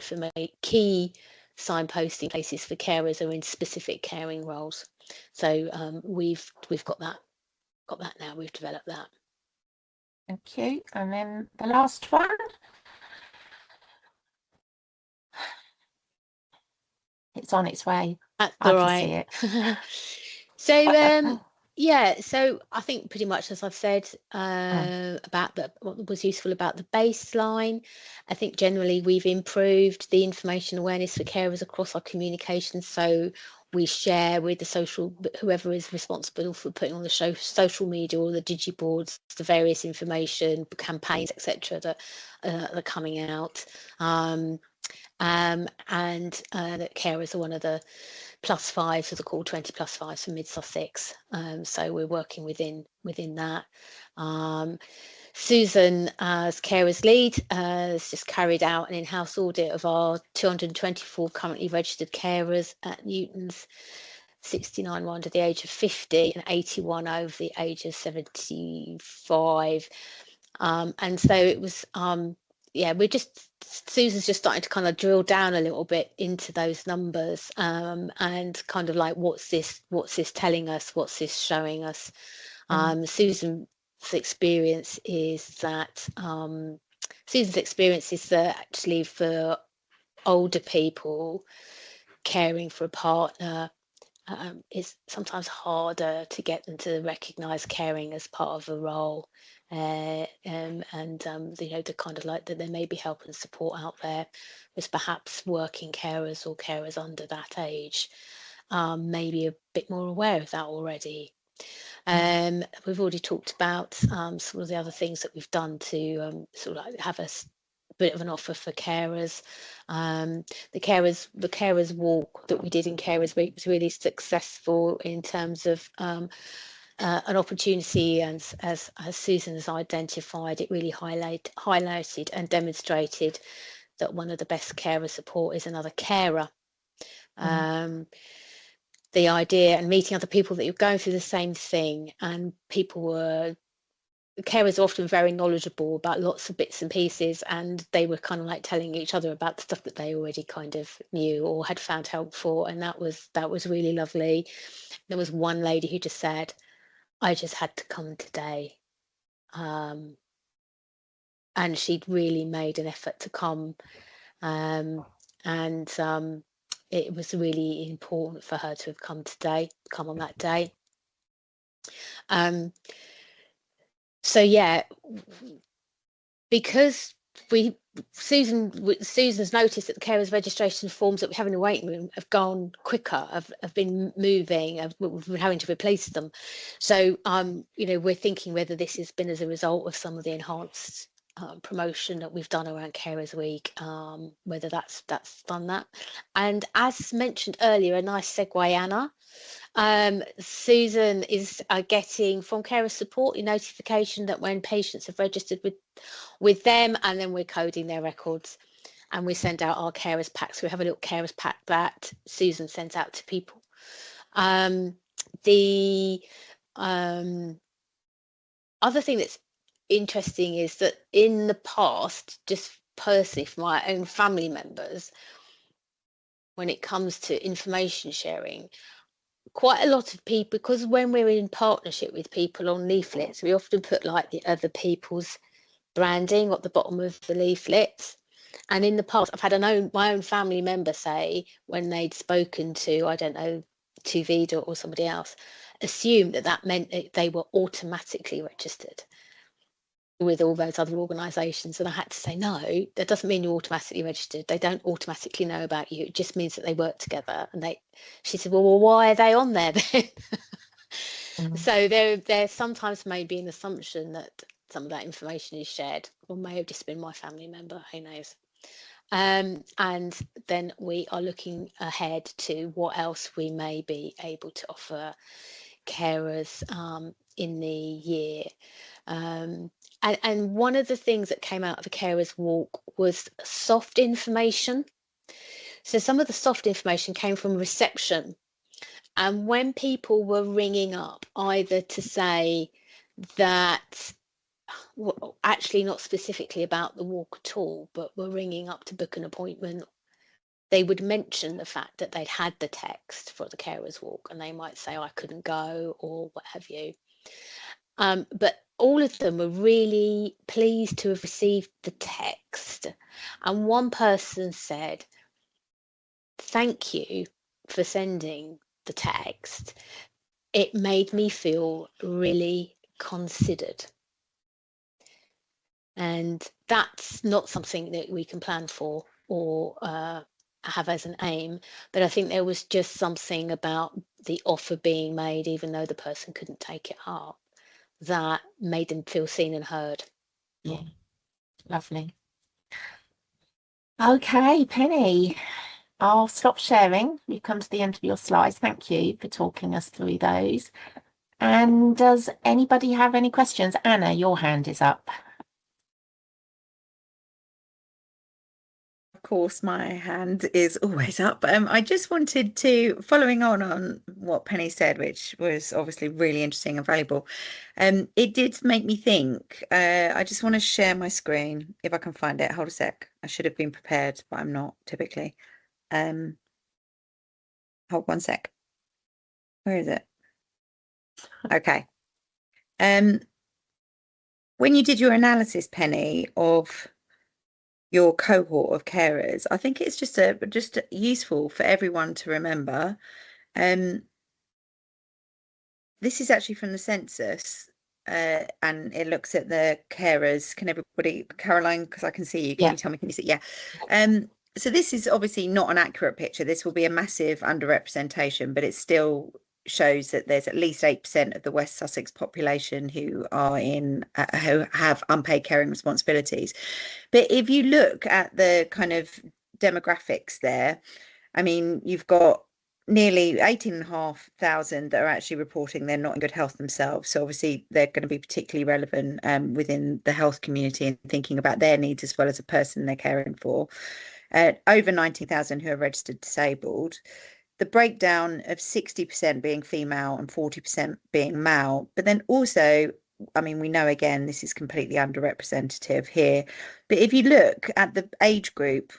signposting places for carers are in specific caring roles. So we've got that now. We've developed that. Thank you. And then the last one. It's on its way. That's I all can right. see it. So so I think pretty much as I've said about what was useful about the baseline. I think generally we've improved the information awareness for carers across our communications. So we share with whoever is responsible for putting on the social media or the digiboards, the various information campaigns, etc. that are coming out. and that carers are one of the +5s, as they're called, 20 +5s for Mid Sussex. So we're working within that. Susan, as carers lead, has just carried out an in-house audit of our 224 currently registered carers at Newton's. 69 were under the age of 50 and 81 over the age of 75. And so it was, yeah, Susan's just starting to kind of drill down a little bit into those numbers, and kind of like, what's this telling us? What's this showing us? Susan's experience is that actually for older people, caring for a partner, it's sometimes harder to get them to recognise caring as part of a role, and the kind of like that there may be help and support out there, as perhaps working carers or carers under that age may be a bit more aware of that already. We've already talked about some of the other things that we've done to sort of like have a bit of an offer for carers. The carers walk that we did in Carers Week was really successful in terms of an opportunity, and as Susan has identified, it really highlighted and demonstrated that one of the best carer support is another carer. The idea and meeting other people that you're going through the same thing, and carers are often very knowledgeable about lots of bits and pieces, and they were kind of like telling each other about the stuff that they already kind of knew or had found helpful, and that was really lovely. There was one lady who just said, I just had to come today, and she'd really made an effort to come, and it was really important for her to have come on that day. So yeah, because Susan's noticed that the carers registration forms that we have in the waiting room have gone quicker, have been moving, we've been having to replace them. So we're thinking whether this has been as a result of some of the enhanced promotion that we've done around Carers Week, whether that's done that. And as mentioned earlier, a nice segue, Anna. Susan is getting from Carer Support a notification that when patients have registered with them, and then we're coding their records, and we send out our carers packs. We have a little carers pack that Susan sends out to people. The other thing that's interesting is that in the past, just personally for my own family members, when it comes to information sharing, quite a lot of people, because when we're in partnership with people on leaflets, we often put like the other people's branding at the bottom of the leaflets. And in the past, I've had my own family member say, when they'd spoken to, I don't know, to Vida or somebody else, assume that meant that they were automatically registered with all those other organisations. And I had to say, no, that doesn't mean you're automatically registered. They don't automatically know about you. It just means that they work together. And she said, well, why are they on there then? So there sometimes may be an assumption that some of that information is shared, or may have just been my family member, who knows. And then we are looking ahead to what else we may be able to offer carers in the year. And one of the things that came out of the Carers Walk was soft information. So some of the soft information came from reception. And when people were ringing up, either to say that, well, actually not specifically about the walk at all, but were ringing up to book an appointment, they would mention the fact that they'd had the text for the Carers Walk, and they might say, I couldn't go, or what have you. But all of them were really pleased to have received the text. And one person said, thank you for sending the text. It made me feel really considered. And that's not something that we can plan for or have as an aim, but I think there was just something about the offer being made, even though the person couldn't take it up, that made them feel seen and heard. Yeah, lovely. Okay, Penny, I'll stop sharing. We've come to the end of your slides. Thank you for talking us through those. And does anybody have any questions? Anna, your hand is up. Of course, my hand is always up. I just wanted to, following on what Penny said, which was obviously really interesting and valuable, it did make me think. I just want to share my screen if I can find it. Hold a sec. I should have been prepared, but I'm not typically. Hold one sec. Where is it? Okay. When you did your analysis, Penny, of your cohort of carers, I think it's just useful for everyone to remember. This is actually from the census, and it looks at the carers. Can everybody, Caroline, because I can see you, can Yeah. you tell me, can you see? Yeah. So this is obviously not an accurate picture. This will be a massive underrepresentation, but it still shows that there's at least 8% of the West Sussex population who are who have unpaid caring responsibilities. But if you look at the kind of demographics there, I mean, you've got nearly 18,500 that are actually reporting they're not in good health themselves. So obviously they're going to be particularly relevant within the health community and thinking about their needs as well as a person they're caring for. Over 90,000 who are registered disabled. The breakdown of 60% being female and 40% being male. But then also, I mean, we know again, this is completely underrepresentative here. But if you look at the age group,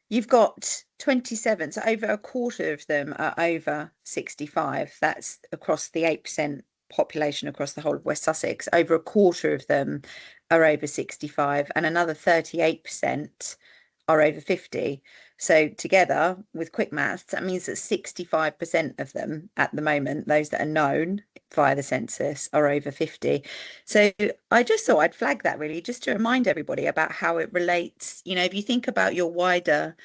you've got 27, so over a quarter of them are over 65. That's across the 8% population across the whole of West Sussex. Over a quarter of them are over 65, and another 38% are over 50. So together with quick maths, that means that 65% of them at the moment, those that are known via the census, are over 50. So I just thought I'd flag that really, just to remind everybody about how it relates. You know, if you think about your wider,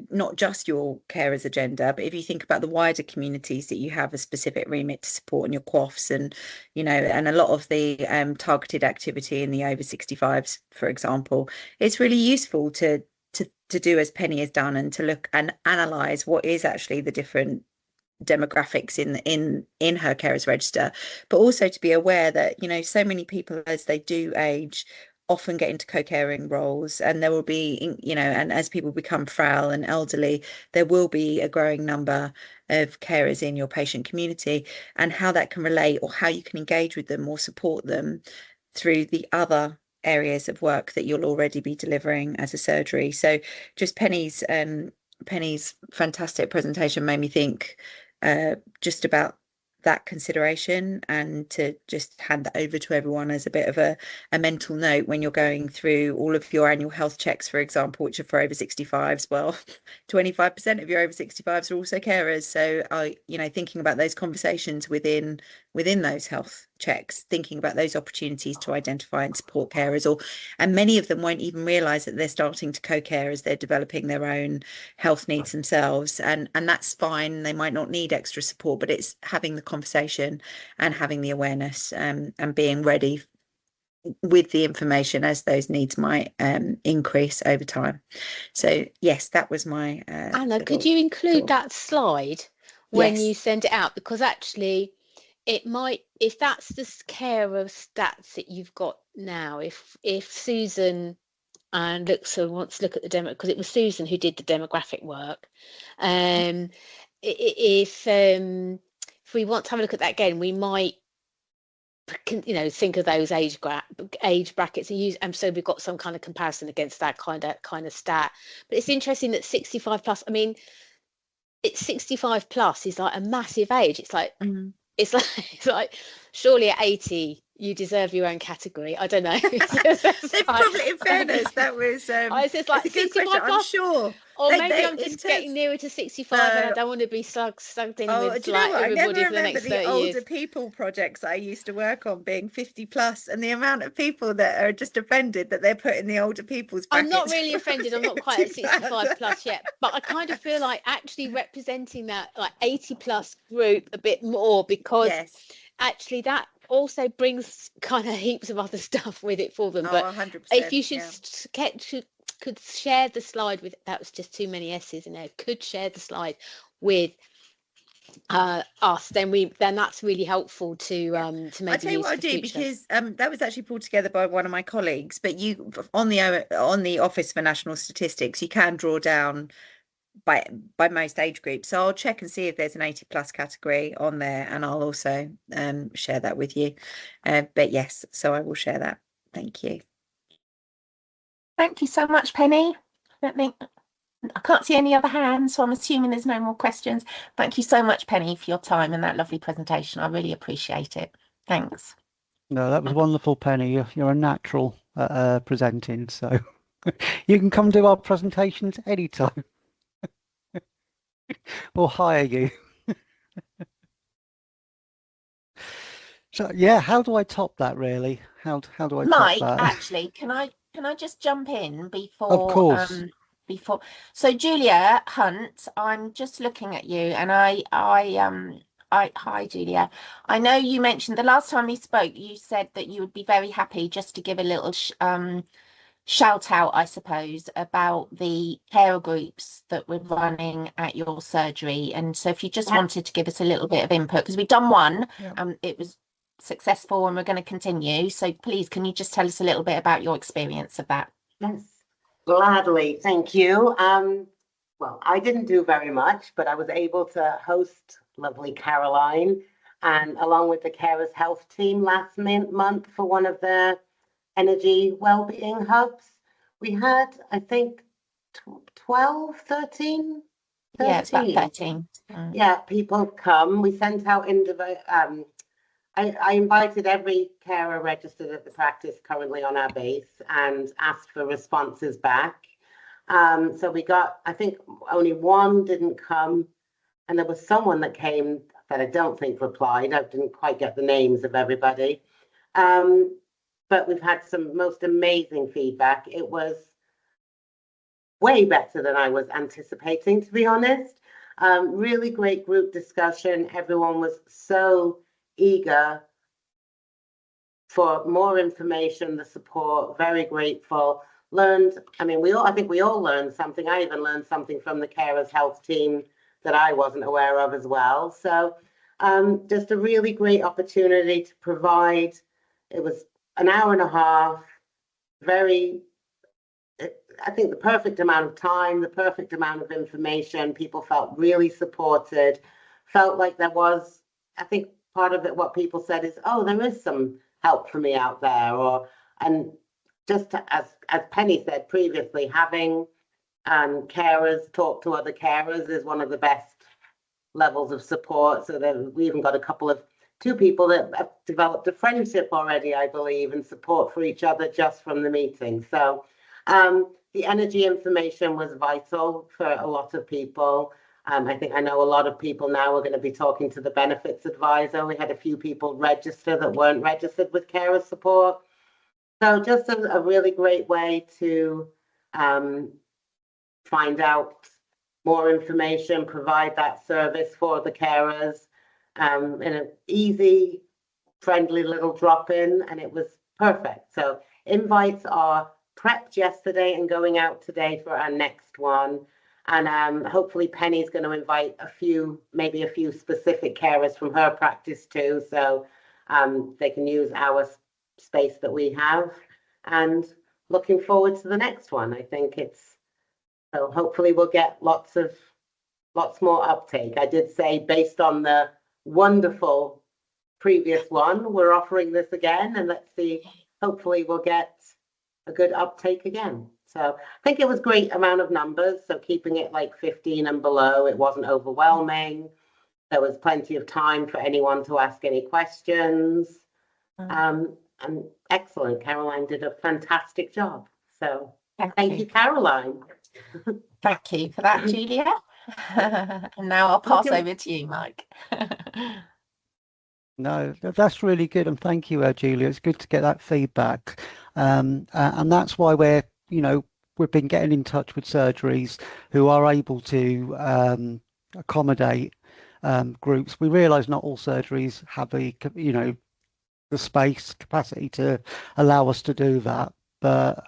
not just your carers agenda, but if you think about the wider communities that you have a specific remit to support in your QOFs and, you know, and a lot of the targeted activity in the over 65s, for example, it's really useful to do as Penny has done and to look and analyze what is actually the different demographics in her carers register, but also to be aware that, you know, so many people as they do age often get into co-caring roles, and there will be, you know, and as people become frail and elderly, there will be a growing number of carers in your patient community, and how that can relate or how you can engage with them or support them through the other areas of work that you'll already be delivering as a surgery. So just Penny's fantastic presentation made me think just about that consideration, and to just hand that over to everyone as a bit of a mental note when you're going through all of your annual health checks, for example, which are for over 65s. Well, 25% of your over 65s are also carers. So you know, thinking about those conversations within those health checks, thinking about those opportunities to identify and support carers, and many of them won't even realise that they're starting to co-care as they're developing their own health needs themselves, and that's fine. They might not need extra support, but it's having the conversation and having the awareness, and being ready with the information as those needs might increase over time. So yes, that was my Anna, could you include that slide when you send it out? Because actually it might, if that's the carer stats that you've got now, if Susan wants to look at the demo, because it was Susan who did the demographic work, if we want to have a look at that again, we might, you know, think of those age brackets and use, and so we've got some kind of comparison against that kind of stat. But it's interesting that 65 plus, I mean, it's 65 plus is like a massive age. It's like it's like surely at 80 you deserve your own category. I don't know. Probably, in fairness, that was it's just like 65 plus, I'm sure. Or maybe I'm just getting nearer to 65 and I don't want to be slugged in with like everybody for the next 30 years. I never remember the older people projects I used to work on being 50 plus, and the amount of people that are just offended that they're put in the older people's brackets. I'm not really offended. I'm not quite at 65 plus yet, but I kind of feel like actually representing that like 80 plus group a bit more, because actually that also brings kind of heaps of other stuff with it for them. But 100%, if you should could share the slide with, that was just too many S's in there, could share the slide with us, then that's really helpful to maybe I'll tell you use what I'll for do, future. because that was actually pulled together by one of my colleagues, but you on the Office for National Statistics, you can draw down by most age groups. So I'll check and see if there's an 80+ category on there, and I'll also share that with you. But yes, so I will share that. Thank you. Thank you so much, Penny. I can't see any other hands, so I'm assuming there's no more questions. Thank you so much, Penny, for your time and that lovely presentation. I really appreciate it. Thanks. No, that was wonderful, Penny. You're a natural at presenting, so you can come do our presentations anytime. We'll hire you. So yeah, how do I top that really? How do I Mike, top that? actually, can I just jump in before Of course. So Julia Hunt, I'm just looking at you, and hi Julia. I know you mentioned the last time we spoke, you said that you would be very happy just to give a little shout out, I suppose, about the carer groups that we're running at your surgery. And so if you just wanted to give us a little bit of input, because we've done one, it was successful, and we're going to continue. So please, can you just tell us a little bit about your experience of that? Yes, gladly. Thank you. Well, I didn't do very much, but I was able to host lovely Caroline, and along with the Carers Health team last month for one of their energy well-being hubs. We had, I think, 12, 13? Yeah, it's about 13. Yeah, people come. We sent out I invited every carer registered at the practice currently on our base and asked for responses back. So we got, I think only one didn't come, and there was someone that came that I don't think replied. I didn't quite get the names of everybody. But we've had some most amazing feedback. It was way better than I was anticipating, to be honest. Really great group discussion. Everyone was so eager for more information, the support, very grateful. I think we all learned something. I even learned something from the Carers Health team that I wasn't aware of as well. So just a really great opportunity to provide. It was an hour and a half, I think the perfect amount of time, the perfect amount of information. People felt really supported, felt like there was, I think part of it, what people said is, oh, there is some help for me out there. And just as Penny said previously, having carers talk to other carers is one of the best levels of support. So that we even got two people that have developed a friendship already, I believe, and support for each other just from the meeting. So the energy information was vital for a lot of people. I know a lot of people now are going to be talking to the benefits advisor. We had a few people register that weren't registered with carer support. So just a really great way to find out more information, provide that service for the carers in an easy, friendly little drop-in, and it was perfect. So invites are prepped yesterday and going out today for our next one. And hopefully Penny's going to invite maybe a few specific carers from her practice too, so they can use our space that we have. And looking forward to the next one. I think so hopefully we'll get lots more uptake. I did say, based on the wonderful previous one, we're offering this again, and let's see, hopefully we'll get a good uptake again. So I think it was great amount of numbers. So keeping it like 15 and below, it wasn't overwhelming. There was plenty of time for anyone to ask any questions. And excellent. Caroline did a fantastic job. So thank you, Caroline. Thank you for that, Julia. And now I'll pass over to you, Mike. No, that's really good, and thank you, Julia. It's good to get that feedback, and that's why we've been getting in touch with surgeries who are able to accommodate groups. We realise not all surgeries have the space capacity to allow us to do that, but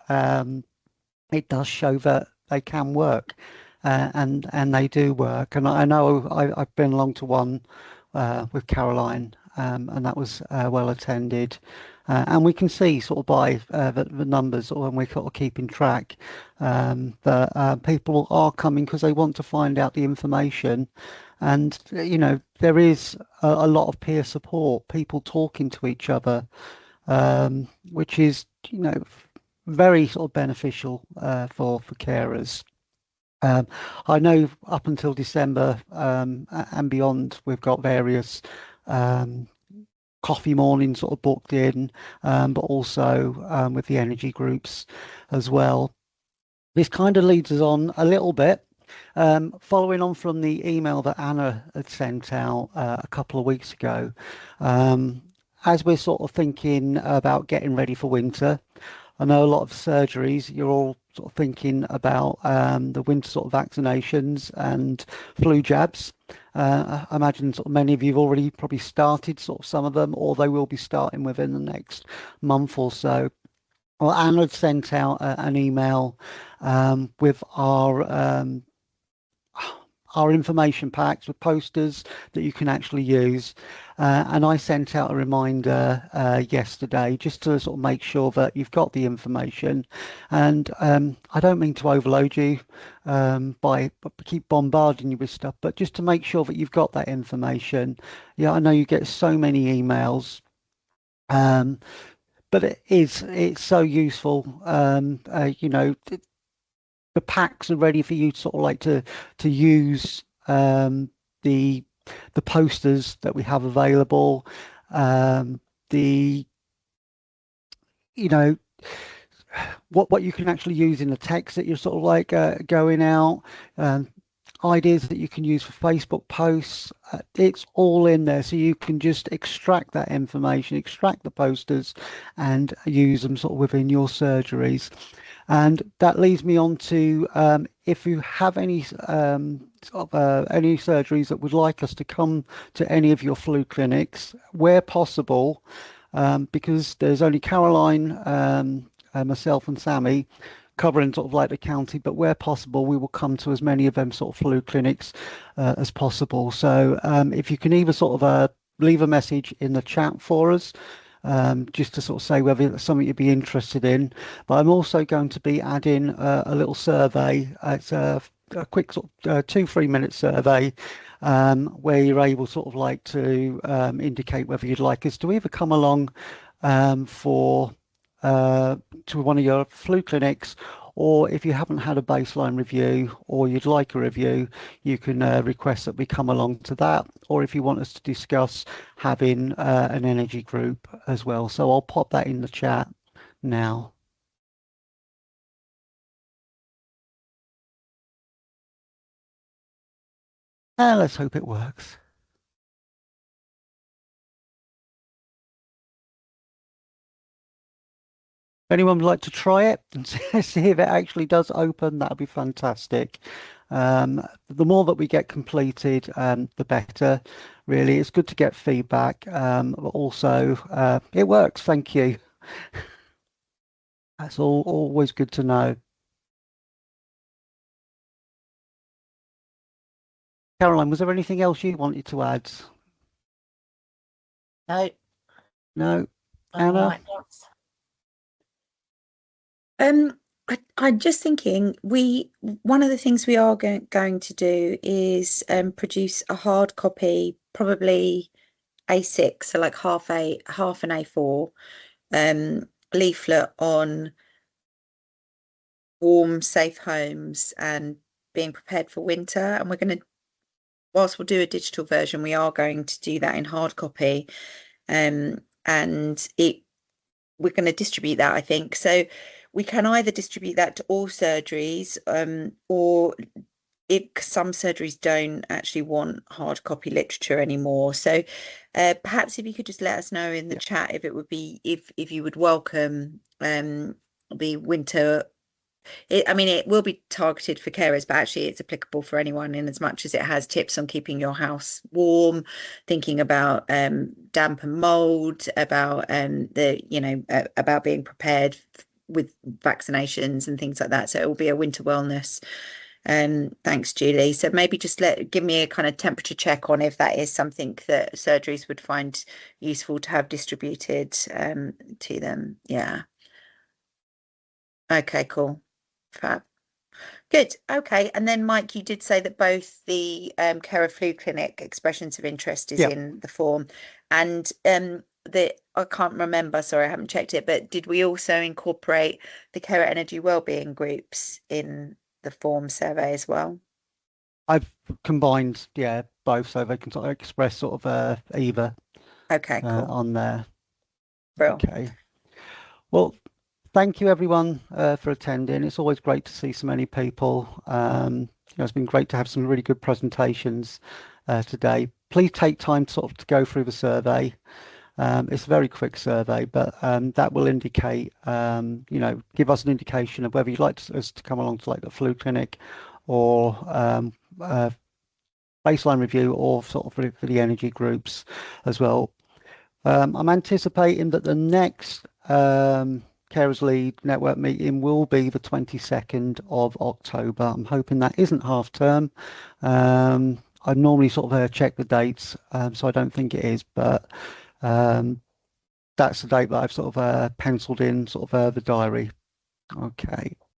it does show that they can work, and they do work. And I know I've been along to one with Caroline, and that was well attended. And we can see sort of by the numbers, or when we're sort of keeping track, that people are coming because they want to find out the information. And, you know, there is a lot of peer support, people talking to each other, which is, you know, very sort of beneficial for carers. I know up until December and beyond, we've got various coffee mornings sort of booked in, but also with the energy groups as well. This kind of leads us on a little bit, following on from the email that Anna had sent out a couple of weeks ago. As we're sort of thinking about getting ready for winter, I know a lot of surgeries, you're all sort of thinking about the winter sort of vaccinations and flu jabs. I imagine sort of many of you have already probably started sort of some of them, or they will be starting within the next month or so. Well, Anna had sent out an email with our information packs with posters that you can actually use, and I sent out a reminder yesterday just to sort of make sure that you've got the information. And I don't mean to overload you by keep bombarding you with stuff, but just to make sure that you've got that information. Yeah, I know you get so many emails, but it's so useful. You know, the packs are ready for you to sort of like to use the posters that we have available, the you know what you can actually use in the text that you're sort of like going out, ideas that you can use for Facebook posts. It's all in there, so you can just extract that information, extract the posters, and use them sort of within your surgeries. And that leads me on to if you have any any surgeries that would like us to come to any of your flu clinics, where possible, because there's only Caroline, myself and Sammy covering sort of like the county, but where possible we will come to as many of them sort of flu clinics as possible. So if you can either sort of leave a message in the chat for us, just to sort of say whether it's something you'd be interested in. But I'm also going to be adding a little survey. It's a quick sort of 2-3 minute survey where you're able sort of like to indicate whether you'd like us to either come along to one of your flu clinics, or if you haven't had a baseline review or you'd like a review, you can request that we come along to that, or if you want us to discuss having an energy group as well. So I'll pop that in the chat now. And let's hope it works. If anyone would like to try it and see if it actually does open, that'd be fantastic. The more that we get completed, the better. Really, it's good to get feedback. But also, it works. Thank you. That's always good to know. Caroline, was there anything else you wanted to add? No. No. Anna? I'm just thinking one of the things we are going to do is produce a hard copy, probably A6, so like half an A4 leaflet on warm, safe homes and being prepared for winter. And we're going to, whilst we'll do a digital version, we are going to do that in hard copy, and we're going to distribute that, I think. So we can either distribute that to all surgeries, or if some surgeries don't actually want hard copy literature anymore. So perhaps if you could just let us know in the chat if it would be, if you would welcome the winter. I mean, it will be targeted for carers, but actually it's applicable for anyone in as much as it has tips on keeping your house warm, thinking about damp and mold, about about being prepared with vaccinations and things like that. So it will be a winter wellness. Thanks, Julie. So maybe just give me a kind of temperature check on if that is something that surgeries would find useful to have distributed to them. Yeah. Okay, cool. Fab. Good. Okay. And then, Mike, you did say that both the Carer Flu Clinic expressions of interest is in the form, and I can't remember, sorry, I haven't checked it, but did we also incorporate the Carer Energy Wellbeing groups in the form survey as well? I've combined, both, so they can sort of express sort of either. Okay, cool. On there. Brilliant. Okay. Well, thank you everyone for attending. It's always great to see so many people. It's been great to have some really good presentations today. Please take time to go through the survey. It's a very quick survey, but that will indicate, give us an indication of whether you'd like us to come along to the flu clinic or baseline review, or sort of for the energy groups as well. I'm anticipating that the next Carers Lead Network meeting will be the 22nd of October. I'm hoping that isn't half term. I normally sort of check the dates, so I don't think it is, but that's the date that I've sort of penciled in the diary. Okay.